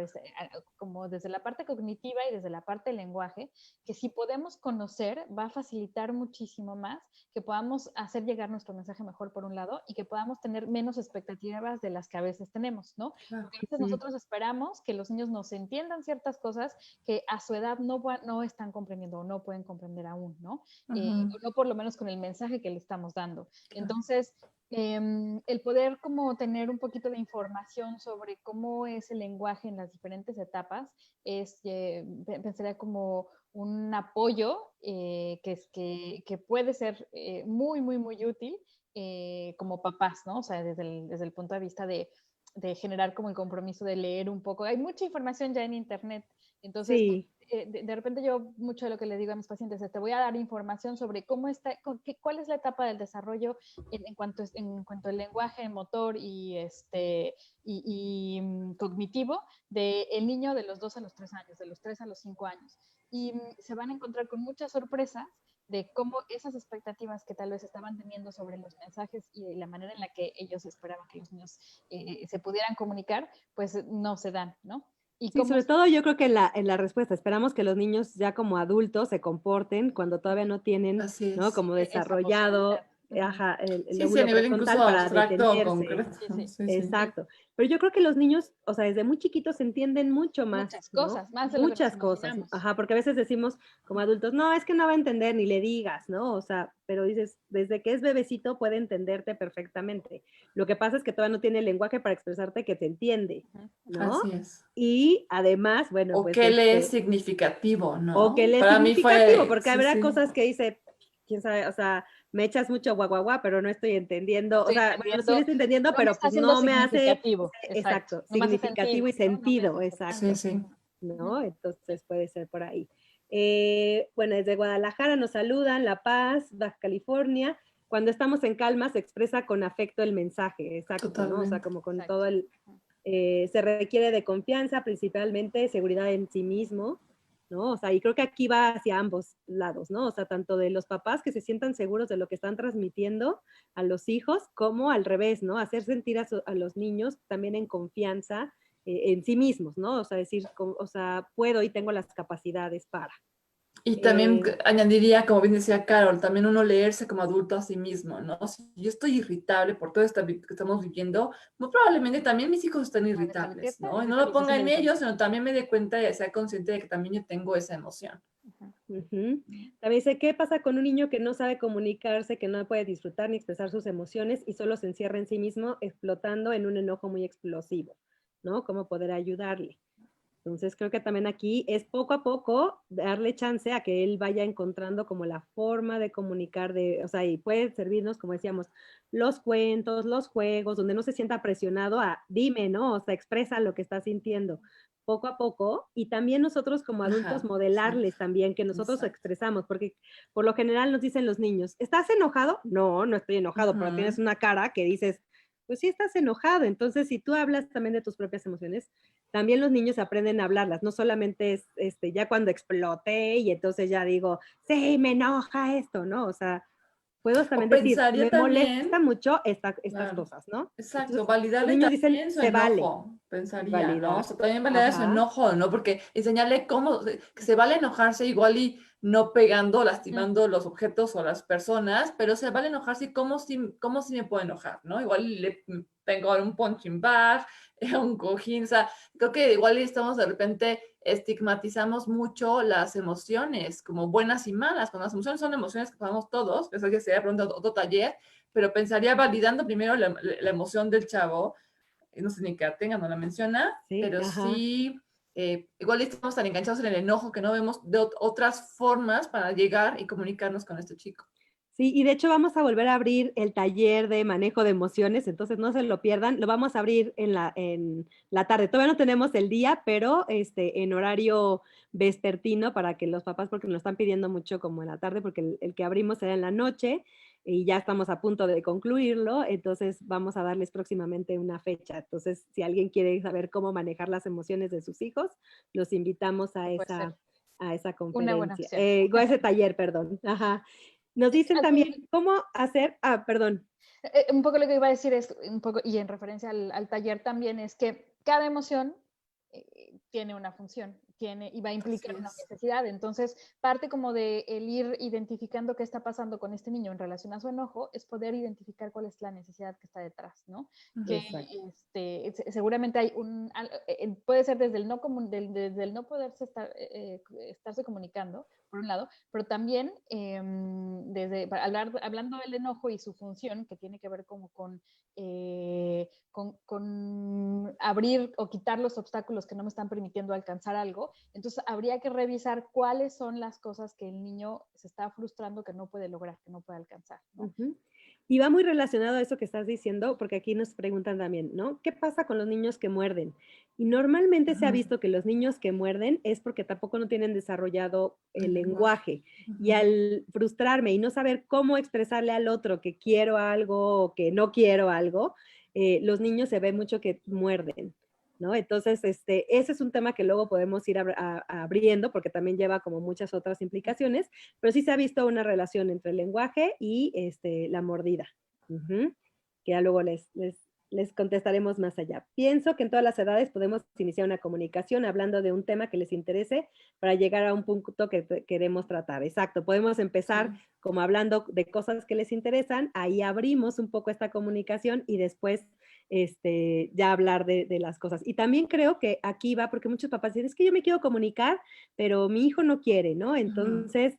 pues como desde la parte cognitiva y desde la parte del lenguaje, que si podemos conocer va a facilitar muchísimo más que podamos hacer llegar nuestro mensaje mejor por un lado y que podamos tener menos expectativas de las que a veces tenemos, ¿no? Porque a veces nosotros esperamos que los niños nos entiendan ciertas cosas que a su edad no están comprendiendo o no pueden comprender aún, ¿no? O no por lo menos con el mensaje que le estamos dando. Entonces, el poder como tener un poquito de información sobre cómo es el lenguaje en las diferentes etapas pensaría como un apoyo que puede ser muy, muy, muy útil como papás, ¿no? O sea, desde el punto de vista de generar como el compromiso de leer un poco. Hay mucha información ya en internet, entonces Sí. de repente yo mucho de lo que le digo a mis pacientes es te voy a dar información sobre cuál es la etapa del desarrollo en cuanto al lenguaje motor y cognitivo del niño de los 2 a los 3 años, de los 3 a los 5 años. Y se van a encontrar con muchas sorpresas de cómo esas expectativas que tal vez estaban teniendo sobre los mensajes y la manera en la que ellos esperaban que los niños se pudieran comunicar, pues no se dan, ¿no? Y Sí, sobre todo yo creo que en la respuesta, esperamos que los niños ya como adultos se comporten cuando todavía no tienen, Así ¿no? es. Como esa desarrollado, posibilidad. ajá, el Sí, a lóbulo nivel prefrontal incluso para abstracto o detenerse. concreto. Sí. Exacto. Pero yo creo que los niños, o sea, desde muy chiquitos entienden mucho más, Muchas ¿no? cosas, más de lo que nos Muchas cosas. imaginamos. Ajá, porque a veces decimos como adultos, no, es que no va a entender ni le digas, ¿no? O sea, pero dices, desde que es bebecito puede entenderte perfectamente. Lo que pasa es que todavía no tiene el lenguaje para expresarte que te entiende, ¿no? Así es. Y además, bueno, O pues qué le es significativo, ¿no? o que le es Para mí significativo, fue, porque sí, habrá sí. cosas que dice, quién sabe, o sea, me echas mucho guaguaguá, pero no estoy entendiendo, o sea, bueno, sí lo estoy entendiendo, no me pero está pues haciendo no me hace, significativo. exacto, No me hace significativo y sentido, ¿no? No me sentido, hace exacto, Sí, sí. ¿no? Entonces puede ser por ahí. Bueno, desde Guadalajara nos saludan, La Paz, Baja California. Cuando estamos en calma se expresa con afecto el mensaje, exacto, ¿no? O sea, Totalmente. como con Exacto. todo se requiere de confianza, principalmente seguridad en sí mismo, ¿no? O sea, y creo que aquí va hacia ambos lados, ¿no? O sea, tanto de los papás que se sientan seguros de lo que están transmitiendo a los hijos, como al revés, ¿no? Hacer sentir a los niños también en confianza en sí mismos, ¿no? O sea, decir, o sea, puedo y tengo las capacidades para. Y también añadiría, como bien decía Carol, también uno leerse como adulto a sí mismo, ¿no? Si yo estoy irritable por todo esto que estamos viviendo, muy probablemente también mis hijos están irritables, ¿no? Y no lo ponga en ellos, sino también me dé cuenta y sea consciente de que también yo tengo esa emoción. También dice, ¿qué pasa con un niño que no sabe comunicarse, que no puede disfrutar ni expresar sus emociones y solo se encierra en sí mismo, explotando en un enojo muy explosivo, ¿no? ¿Cómo poder ayudarle? Entonces creo que también aquí es poco a poco darle chance a que él vaya encontrando como la forma de comunicar, o sea, y puede servirnos, como decíamos, los cuentos, los juegos, donde no se sienta presionado a dime, ¿no? O sea, expresa lo que está sintiendo poco a poco, y también nosotros como adultos modelarles también que nosotros expresamos, porque por lo general nos dicen los niños, ¿estás enojado? No, no estoy enojado, pero tienes una cara que dices, pues sí estás enojado. Entonces, si tú hablas también de tus propias emociones, también los niños aprenden a hablarlas, no solamente es ya cuando exploté y entonces ya digo, sí, me enoja esto, ¿no? O sea, puedo también decir, me molesta mucho estas cosas, ¿no? Exacto, Entonces, los validarle niños dicen, también su se vale. enojo, pensaría, ¿no? O Validar. sea, también validar su enojo, ¿no? Porque enseñarle cómo, que se vale enojarse igual y no pegando, lastimando los objetos o las personas, pero se vale enojarse y cómo sí me puedo enojar, ¿no? Igual le tengo un punching bag, un cojín, o sea, creo que igual estamos de repente estigmatizamos mucho las emociones como buenas y malas, cuando las emociones son emociones que pasamos todos, eso ya sería pronto otro taller, pero pensaría validando primero la emoción del chavo, no sé ni qué tenga, no la menciona, pero sí, igual estamos tan enganchados en el enojo que no vemos de otras formas para llegar y comunicarnos con este chico. Sí, y de hecho vamos a volver a abrir el taller de manejo de emociones, entonces no se lo pierdan, lo vamos a abrir en la tarde. Todavía no tenemos el día, pero en horario vespertino para que los papás, porque nos están pidiendo mucho como en la tarde, porque el que abrimos será en la noche y ya estamos a punto de concluirlo, entonces vamos a darles próximamente una fecha. Entonces, si alguien quiere saber cómo manejar las emociones de sus hijos, los invitamos a esa conferencia, buena opción. a ese taller, perdón. Ajá. Nos dicen también cómo hacer, perdón. Un poco lo que iba a decir es, un poco, y en referencia al taller también, es que cada emoción tiene una función, y va a implicar Así una es. necesidad. Entonces, parte como de el ir identificando qué está pasando con este niño en relación a su enojo, es poder identificar cuál es la necesidad que está detrás, ¿no? Que Exacto. seguramente hay puede ser desde el no, desde el no poderse estarse comunicando, por un lado, pero también hablando del enojo y su función, que tiene que ver como con abrir o quitar los obstáculos que no me están permitiendo alcanzar algo. Entonces habría que revisar cuáles son las cosas que el niño se está frustrando que no puede lograr, que no puede alcanzar, ¿no? Ujú. Y va muy relacionado a eso que estás diciendo, porque aquí nos preguntan también, ¿no? ¿Qué pasa con los niños que muerden? Y normalmente se ha Ujú. visto que los niños que muerden es porque tampoco no tienen desarrollado el El lenguaje. lenguaje. Y Ujú. al frustrarme y no saber cómo expresarle al otro que quiero algo o que no quiero algo, los niños se ve mucho que muerden, ¿no? Entonces, ese es un tema que luego podemos ir abriendo porque también lleva como muchas otras implicaciones, pero sí se ha visto una relación entre el lenguaje y la mordida. Ujú. Que ya luego les contestaremos más allá. Pienso que en todas las edades podemos iniciar una comunicación hablando de un tema que les interese para llegar a un punto que queremos tratar. Exacto, podemos empezar Sí. como hablando de cosas que les interesan, ahí abrimos un poco esta comunicación y después ya hablar de las cosas. Y también creo que aquí va, porque muchos papás dicen, es que yo me quiero comunicar, pero mi hijo no quiere, ¿no? Ujú. Entonces,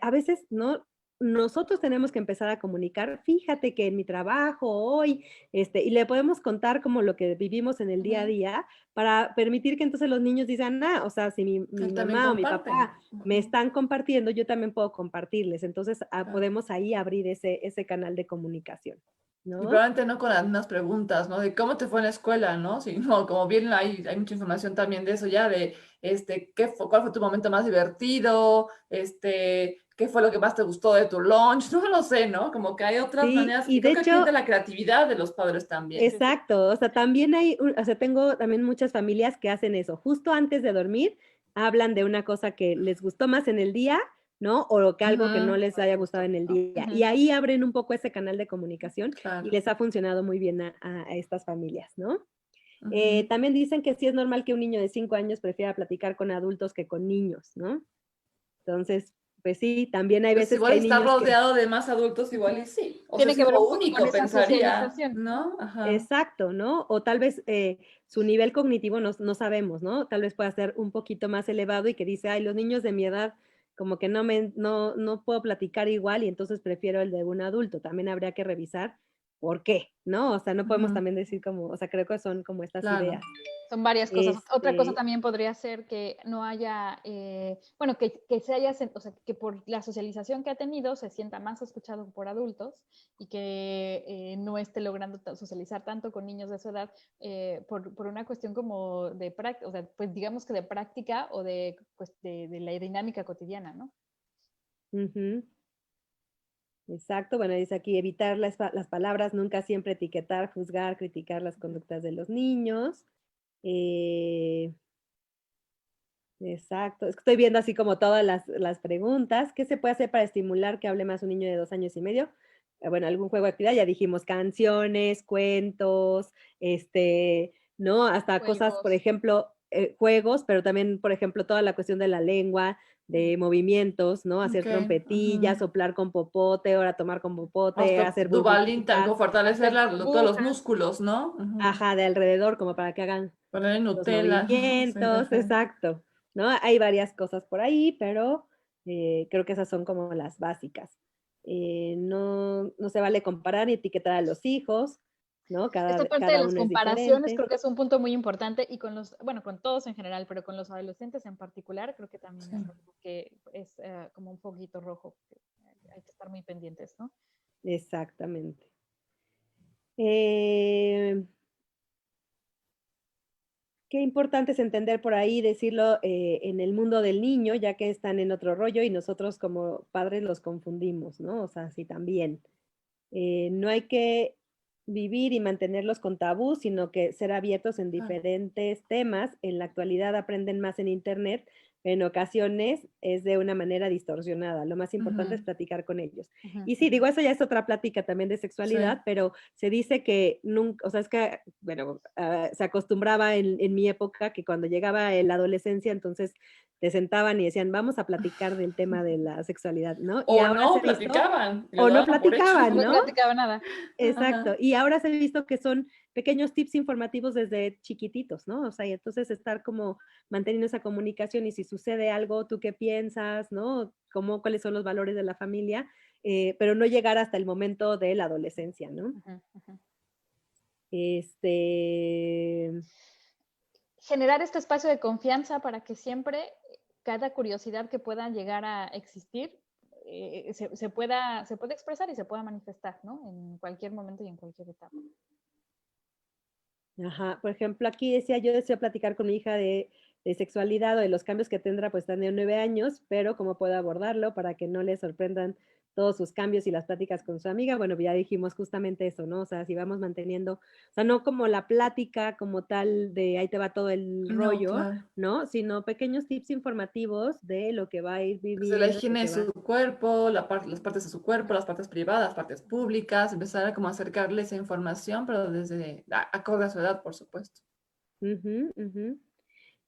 a veces, ¿no? Nosotros tenemos que empezar a comunicar, fíjate que en mi trabajo hoy, y le podemos contar como lo que vivimos en el día a Ujú. día para permitir que entonces los niños digan, o sea, si mi Él también mamá o mi comparte. papá me Ujú. están compartiendo, yo también puedo compartirles. Entonces, Claro. podemos ahí abrir ese canal de comunicación, Y ¿no? probablemente no con las mismas preguntas, ¿no? De cómo te fue en la escuela, ¿no? Sino como bien hay mucha información también de eso ya, de cuál fue tu momento más divertido, qué fue lo que más te gustó de tu lunch, no lo sé, ¿no? Como que hay otras Sí, maneras, y y de creo que aquí hecho, entra la creatividad de los padres también. Sí, sí. exacto, o sea, también o sea, tengo también muchas familias que hacen eso, justo antes de dormir, hablan de una cosa que les gustó más en el día, ¿no? O que algo que no Ujú. les haya gustado en el día. Y Ujú. ahí abren un poco ese canal de comunicación y Claro. les ha funcionado muy bien a estas familias, ¿no? Ujú. También dicen que sí es normal que un niño de 5 años prefiera platicar con adultos que con niños, ¿no? Entonces, pues sí, también hay Pues veces que igual hay está niños que rodeado de más adultos, igual y Ujú. sí. O sea, Tiene es que ver hijo un poco con único, esa pensaría, socialización, ¿no? ¿no? Ajá. exacto, ¿no? O tal vez su nivel cognitivo no sabemos, ¿no? Tal vez pueda ser un poquito más elevado y que dice, ay, los niños de mi edad como que no puedo platicar igual y entonces prefiero el de un adulto. También habría que revisar por qué, ¿no? O sea, no podemos Ujú. también decir como, o sea, creo que son como estas Claro. ideas. Son varias cosas. Otra cosa Este, también podría ser que no haya, bueno, que se haya, o sea, que por la socialización que ha tenido se sienta más escuchado por adultos y que no esté logrando socializar tanto con niños de su edad por una cuestión como de práctica, o sea, pues digamos que de práctica o pues de la dinámica cotidiana, ¿no? ujú, exacto, bueno, dice aquí evitar las palabras, nunca siempre etiquetar, juzgar, criticar las conductas de los niños. Eh, Exacto. Es que estoy viendo así como todas las preguntas. ¿Qué se puede hacer para estimular que hable más un niño de 2 años y medio? Bueno, algún juego de actividad, ya dijimos canciones, cuentos, ¿no? Hasta cosas, por Juegos. ejemplo, juegos, pero también, por ejemplo, toda la cuestión de la lengua, de movimientos, ¿no? Hacer Ok. Ujú. trompetillas, soplar con popote, ahora tomar con popote, Hasta hacer Duvalín, como burbujitas, fortalecer Hacer todos los burbujas. músculos, ¿no? Ujú. ajá, de alrededor, como para que hagan Ponerle los Nutella. Sí, movimientos, ajá. exacto, ¿no? Hay varias cosas por ahí, pero creo que esas son como las básicas. No se vale comparar ni etiquetar a los hijos, ¿no? Esta parte de Cada las uno es comparaciones diferente. creo que es un punto muy importante y bueno, con todos en general, pero con los adolescentes en particular, creo que también Sí. es algo que es como un poquito rojo, que hay que estar muy pendientes, ¿no? Exactamente. Eh, Qué importante es entender por ahí, decirlo en el mundo del niño, ya que están en otro rollo y nosotros como padres los confundimos, ¿no? O sea, sí también. No hay que vivir y mantenerlos con tabú, sino que ser abiertos en diferentes temas. En la actualidad aprenden más en Internet, en ocasiones es de una manera distorsionada. Lo más importante es Ujú. platicar con ellos. Ujú, Y sí, ujú. digo, eso ya es otra plática también de Sí. sexualidad, pero se dice que nunca, o sea, es que, bueno, se acostumbraba en mi época que cuando llegaba la adolescencia, entonces te sentaban y decían, vamos a platicar del tema de la sexualidad, ¿no? Y O ahora se no, ha visto, platicaban, y lo o no daban por hecho. platicaban, No ¿no? platicaba nada. Exacto. Ajá. Y ahora se ha visto que son pequeños tips informativos desde chiquititos, ¿no? O sea, y entonces estar como manteniendo esa comunicación y si sucede algo, ¿tú qué piensas, no? ¿Cómo, cuáles son los valores de la familia? Pero no llegar hasta el momento de la adolescencia, ¿no? Ujú, ujú. Este, Generar este espacio de confianza para que siempre cada curiosidad que pueda llegar a existir se pueda expresar y se pueda manifestar, ¿no? En cualquier momento y en cualquier etapa. ajá, por ejemplo, aquí decía, yo deseo platicar con mi hija de sexualidad o de los cambios que tendrá, pues está de 9 años, pero cómo puedo abordarlo para que no le sorprendan todos sus cambios y las pláticas con su amiga. Bueno, ya dijimos justamente eso, ¿no? O sea, si vamos manteniendo, o sea, no como la plática como tal de ahí te va todo el No, rollo, claro. ¿no? Sino pequeños tips informativos de lo que va a ir Desde la viviendo, lo higiene de que va. su cuerpo, las partes de su cuerpo, las partes privadas, las partes públicas, empezar a como acercarle esa información, pero desde acorde a su edad, por supuesto. Ujú, ujú.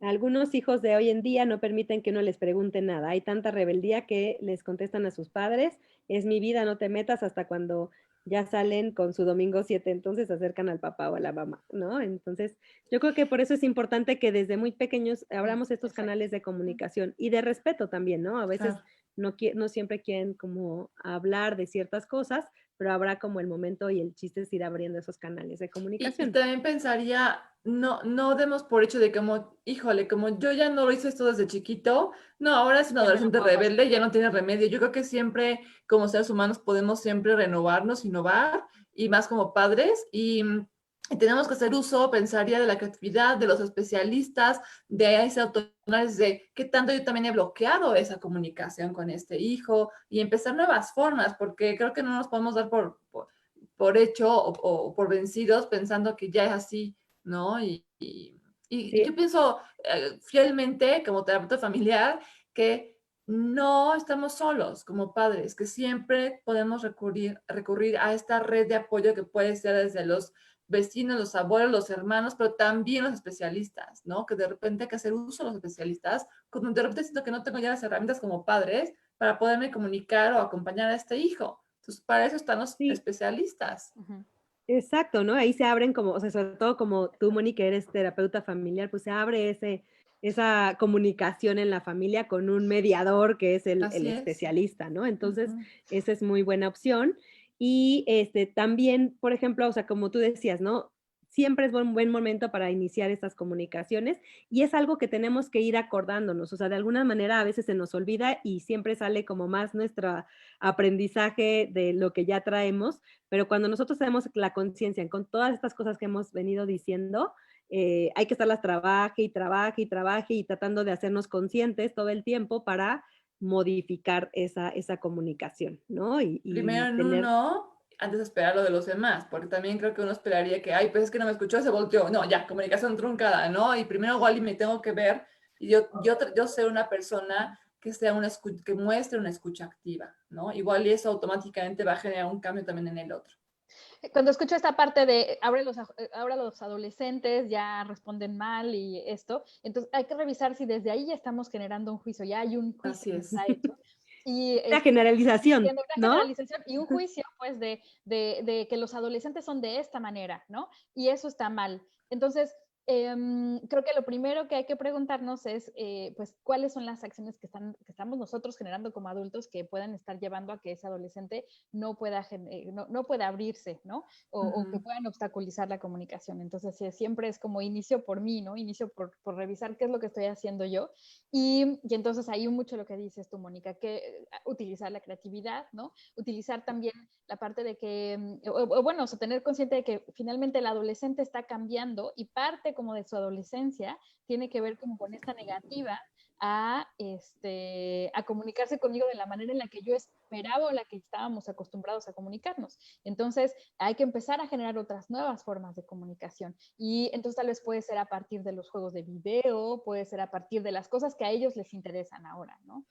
Algunos hijos de hoy en día no permiten que uno les pregunte nada. Hay tanta rebeldía que les contestan a sus padres, es mi vida, no te metas hasta cuando ya salen con su domingo 7, entonces se acercan al papá o a la mamá, ¿no? Entonces, yo creo que por eso es importante que desde muy pequeños abramos estos Exacto. canales de comunicación y de respeto también, ¿no? A veces Claro. no siempre quieren como hablar de ciertas cosas, pero habrá como el momento y el chiste es ir abriendo esos canales de Y comunicación. también pensaría, no demos por hecho de como, híjole, como yo ya no lo hice esto desde chiquito, no, ahora es un Ya no lo adolescente puedo hacer. rebelde, ya no tiene remedio. Yo creo que siempre, como seres humanos, podemos siempre renovarnos, innovar, y más como padres, y tenemos que hacer uso, pensaría, de la creatividad, de los especialistas, de ese autoanálisis de qué tanto yo también he bloqueado esa comunicación con este hijo, y empezar nuevas formas, porque creo que no nos podemos dar por hecho o por vencidos pensando que ya es así, ¿no? Y Sí, yo pienso fielmente como terapeuta familiar que no estamos solos como padres, que siempre podemos recurrir a esta red de apoyo que puede ser desde los vecinos, los abuelos, los hermanos, pero también los especialistas, ¿no? Que de repente hay que hacer uso de los especialistas, cuando de repente siento que no tengo ya las herramientas como padres para poderme comunicar o acompañar a este hijo. Entonces, para eso están los sí. especialistas. Ujú. Exacto, ¿no? Ahí se abren como, o sea, sobre todo como tú, Moni, que eres terapeuta familiar, pues se abre esa comunicación en la familia con un mediador que es el Así es. especialista, ¿no? Entonces, Ujú. esa es muy buena opción. Y también, por ejemplo, o sea, como tú decías, ¿no? Siempre es buen momento para iniciar estas comunicaciones y es algo que tenemos que ir acordándonos, o sea, de alguna manera a veces se nos olvida y siempre sale como más nuestro aprendizaje de lo que ya traemos, pero cuando nosotros tenemos la conciencia con todas estas cosas que hemos venido diciendo, hay que estarlas trabaje y trabaje y trabaje y tratando de hacernos conscientes todo el tiempo para modificar esa comunicación, ¿no? Primero Y en tener, uno, antes de esperar lo de los demás, porque también creo que uno esperaría que, ay, pues es que no me escuchó, se volteó. No, ya, comunicación truncada, ¿no? Y primero igual y me tengo que ver, y yo ser una persona que sea que muestre una escucha activa, ¿no? Igual y eso automáticamente va a generar un cambio también en el otro. Cuando escucho esta parte de ahora los adolescentes ya responden mal y esto, entonces hay que revisar si desde ahí ya estamos generando un juicio, ya hay un juicio Así que es. está hecho. Y la generalización, una ¿no? generalización y un juicio, pues, de que los adolescentes son de esta manera, ¿no? Y eso está mal. Entonces, creo que lo primero que hay que preguntarnos es, pues, cuáles son las acciones que estamos nosotros generando como adultos que puedan estar llevando a que ese adolescente no pueda abrirse, ¿no? O que Ujú. puedan obstaculizar la comunicación. Entonces, siempre es como inicio por mí, ¿no? Inicio por revisar qué es lo que estoy haciendo yo. Y entonces ahí mucho lo que dices tú, Mónica, que utilizar la creatividad, ¿no? Utilizar también la parte de que, bueno, o sea, tener consciente de que finalmente el adolescente está cambiando y parte parte como de su adolescencia tiene que ver como con esta negativa a comunicarse conmigo de la manera en la que yo esperaba o la que estábamos acostumbrados a comunicarnos. Entonces, hay que empezar a generar otras nuevas formas de comunicación. Y entonces tal vez puede ser a partir de los juegos de video, puede ser a partir de las cosas que a ellos les interesan ahora, ¿no?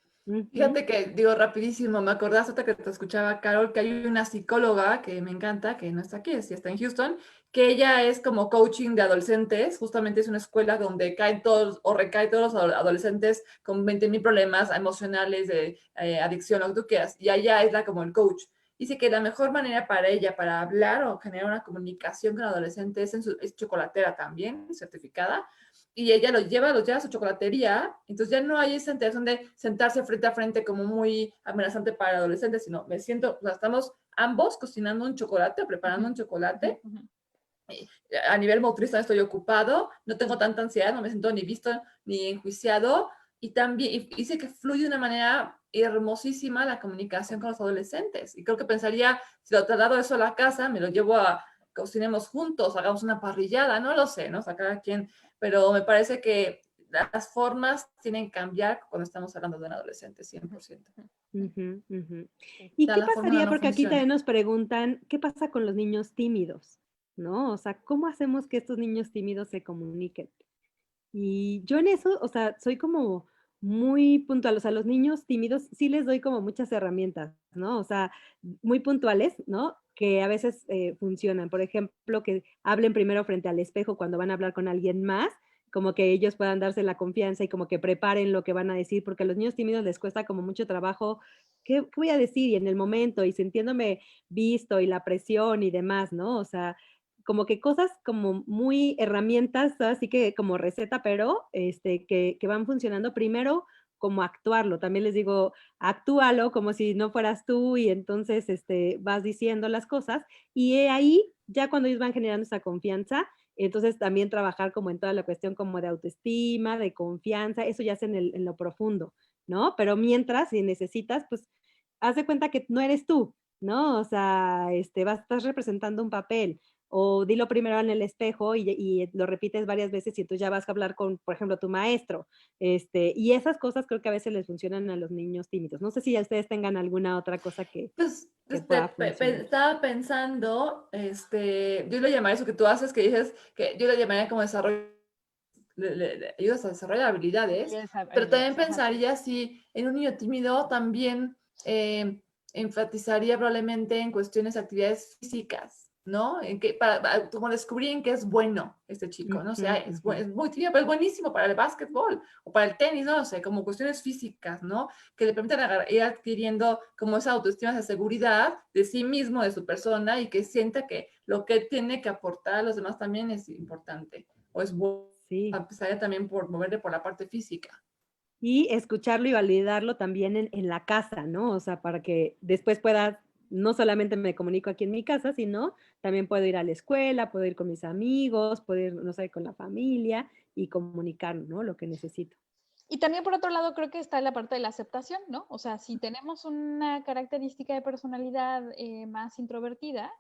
Fíjate que, digo rapidísimo, me acordaste hasta que te escuchaba, Carol, que hay una psicóloga que me encanta, que no está aquí, sí está en Houston, que ella es como coaching de adolescentes, justamente es una escuela donde caen todos o recaen todos los adolescentes con 20,000 problemas emocionales, de adicción, lo que tú quieras, y ella es como el coach. Dice que la mejor manera para ella, para hablar o generar una comunicación con adolescentes, es chocolatera también, certificada, y ella los lleva a su chocolatería, entonces ya no hay esa intención de sentarse frente a frente como muy amenazante para adolescentes, sino me siento, o sea, estamos ambos cocinando un chocolate, preparando un chocolate, a nivel motriz no estoy ocupado, no tengo tanta ansiedad, no me siento ni visto ni enjuiciado, y también dice que fluye de una manera hermosísima la comunicación con los adolescentes, y creo que pensaría, si lo traslado eso a la casa, me lo llevo a cocinemos juntos, hagamos una parrillada, no lo sé, ¿no? O sea, cada quien, pero me parece que las formas tienen que cambiar cuando estamos hablando de un adolescente, 100%. ¿Y Ya qué la fórmula pasaría? no Porque aquí funciona. también nos preguntan, ¿qué pasa con los niños tímidos? ¿No? O sea, ¿cómo hacemos que estos niños tímidos se comuniquen? Y yo en eso, o sea, soy como muy puntual, o sea, los niños tímidos sí les doy como muchas herramientas, ¿no? O sea, muy puntuales, ¿no? Que a veces funcionan. Por ejemplo, que hablen primero frente al espejo cuando van a hablar con alguien más, como que ellos puedan darse la confianza y como que preparen lo que van a decir, porque a los niños tímidos les cuesta como mucho trabajo, ¿qué voy a decir? Y en el momento, y sintiéndome visto y la presión y demás, ¿no? O sea, como que cosas como muy herramientas, así que como receta, pero que van funcionando primero como actuarlo. También les digo, actúalo como si no fueras tú y entonces vas diciendo las cosas y ahí ya cuando ellos van generando esa confianza, entonces también trabajar como en toda la cuestión como de autoestima, de confianza, eso ya es en lo profundo, ¿no? Pero mientras, si necesitas, pues haz de cuenta que no eres tú, ¿no? O sea, estás representando un papel o dilo primero en el espejo y lo repites varias veces y tú ya vas a hablar con, por ejemplo, tu maestro. Y esas cosas creo que a veces les funcionan a los niños tímidos. No sé si ya ustedes tengan alguna otra cosa Pues, que pueda funcionar. estaba pensando, yo le llamaría eso que tú haces, que dices, que yo le llamaría como desarrollo, le ayudas a desarrollar habilidades, pero también pensaría si en un niño tímido también enfatizaría probablemente en cuestiones de actividades físicas, ¿no? Como descubrir en qué es bueno este chico, ¿no? O sea, es muy tímido, pero es buenísimo para el básquetbol o para el tenis, no sé, como cuestiones físicas, ¿no? Que le permitan ir adquiriendo como esa autoestima, esa seguridad de sí mismo, de su persona y que sienta que lo que tiene que aportar a los demás también es importante o es bueno. Sí. Empezaría también por moverle por la parte física. Y escucharlo y validarlo también en la casa, ¿no? O sea, para que después pueda, no solamente me comunico aquí en mi casa, sino también puedo ir a la escuela, puedo ir con mis amigos, puedo ir, no sé, con la familia y comunicar, ¿no? Lo que necesito. Y también por otro lado creo que está la parte de la aceptación, ¿no? O sea, si tenemos una característica de personalidad más introvertida,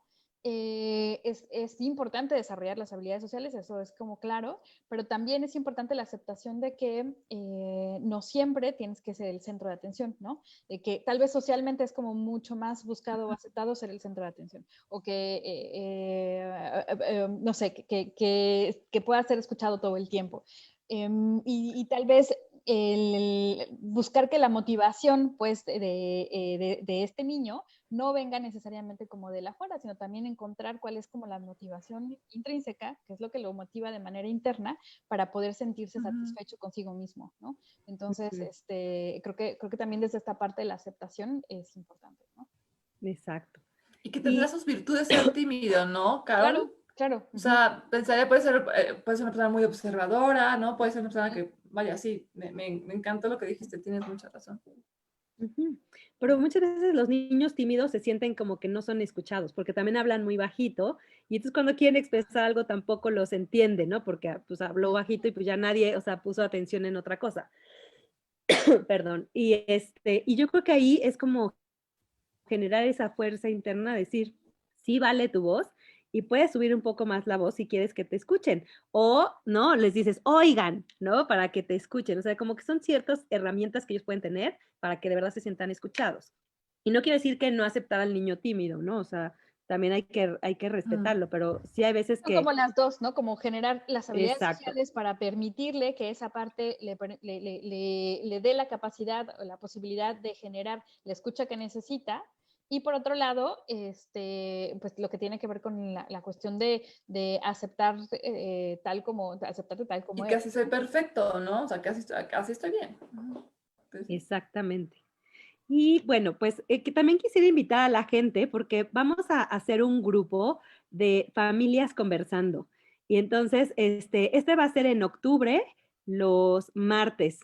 es importante desarrollar las habilidades sociales, eso es como claro, pero también es importante la aceptación de que no siempre tienes que ser el centro de atención, ¿no? De que tal vez socialmente es como mucho más buscado o aceptado ser el centro de atención, o que, no sé, que pueda ser escuchado todo el tiempo. Y tal vez el buscar que la motivación pues de este niño no venga necesariamente como de la afuera, sino también encontrar cuál es como la motivación intrínseca, que es lo que lo motiva de manera interna para poder sentirse satisfecho consigo mismo, ¿no? Entonces, creo que también desde esta parte de la aceptación es importante, ¿no? Exacto. Y que tendrá sus virtudes ser tímido, ¿no, Carol? Claro. O sea, pensaría, puede ser una persona muy observadora, ¿no? Puede ser una persona que, vaya, sí, me encantó lo que dijiste, tienes mucha razón. Pero muchas veces los niños tímidos se sienten como que no son escuchados, porque también hablan muy bajito, y entonces cuando quieren expresar algo tampoco los entiende, ¿no? Porque pues habló bajito y pues ya nadie, o sea, puso atención en otra cosa. Perdón. Y yo creo que ahí es como generar esa fuerza interna, decir, sí vale tu voz y puedes subir un poco más la voz si quieres que te escuchen. O, ¿no? Les dices, oigan, ¿no? Para que te escuchen. O sea, como que son ciertas herramientas que ellos pueden tener para que de verdad se sientan escuchados. Y no quiere decir que no aceptar al niño tímido, ¿no? O sea, también hay que respetarlo, pero sí hay veces Son que... como las dos, ¿no? Como generar las habilidades Exacto. sociales para permitirle que esa parte le dé la capacidad o la posibilidad de generar la escucha que necesita. Y por otro lado, pues lo que tiene que ver con la cuestión de aceptar aceptarte tal como Y eres. casi soy perfecto, ¿no? O sea, casi estoy bien. Pues, Exactamente. Y bueno, pues que también quisiera invitar a la gente porque vamos a hacer un grupo de familias conversando. Y entonces, este va a ser en octubre, los martes,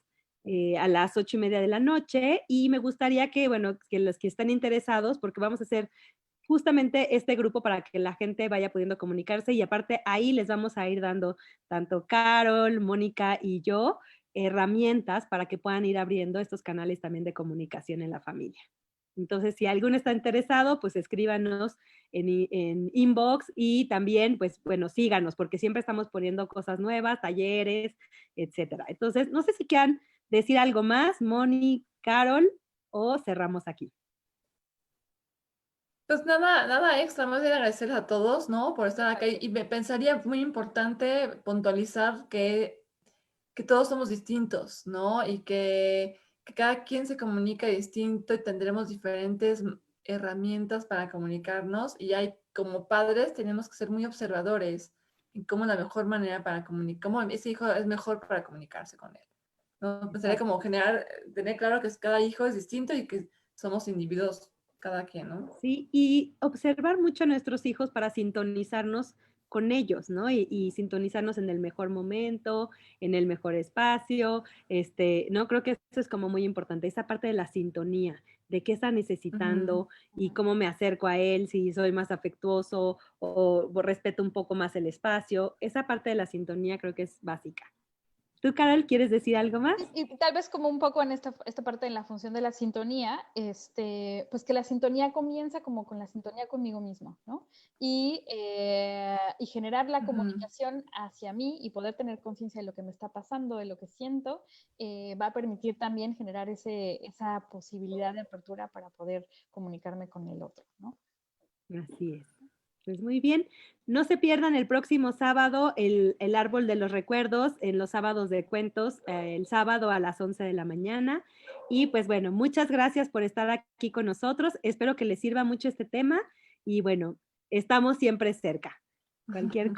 a las 8:30 de la noche. Y me gustaría que, bueno, que los que están interesados, porque vamos a hacer justamente este grupo para que la gente vaya pudiendo comunicarse y aparte ahí les vamos a ir dando tanto Carol, Mónica y yo herramientas para que puedan ir abriendo estos canales también de comunicación en la familia. Entonces, si alguno está interesado, pues escríbanos en inbox y también, pues bueno, síganos porque siempre estamos poniendo cosas nuevas, talleres, etcétera. Entonces, no sé si quieran decir algo más, Moni, Carol, o cerramos aquí. Pues nada extra, más bien agradecerles a todos, ¿no? Por estar acá. Y me pensaría muy importante puntualizar que todos somos distintos, ¿no? Y que cada quien se comunica distinto y tendremos diferentes herramientas para comunicarnos. Y como padres, tenemos que ser muy observadores en cómo la mejor manera para comunicar, cómo ese hijo es mejor para comunicarse con él, ¿no? Pensaría como tener claro que cada hijo es distinto y que somos individuos cada quien, ¿no? Sí, y observar mucho a nuestros hijos para sintonizarnos con ellos, ¿no? Y sintonizarnos en el mejor momento, en el mejor espacio, ¿no? Creo que eso es como muy importante, esa parte de la sintonía, de qué está necesitando y cómo me acerco a él, si soy más afectuoso o respeto un poco más el espacio. Esa parte de la sintonía creo que es básica. ¿Tú, Carol, quieres decir algo más? Y tal vez como un poco en esta parte de la función de la sintonía, pues que la sintonía comienza como con la sintonía conmigo mismo, ¿no? Y generar la comunicación hacia mí y poder tener conciencia de lo que me está pasando, de lo que siento, va a permitir también generar esa posibilidad de apertura para poder comunicarme con el otro, ¿no? Así es. Pues muy bien. No se pierdan el próximo sábado el Árbol de los Recuerdos en los sábados de cuentos, el sábado a las 11 de la mañana. Y pues bueno, muchas gracias por estar aquí con nosotros. Espero que les sirva mucho este tema y bueno, estamos siempre cerca. Cualquier cosa.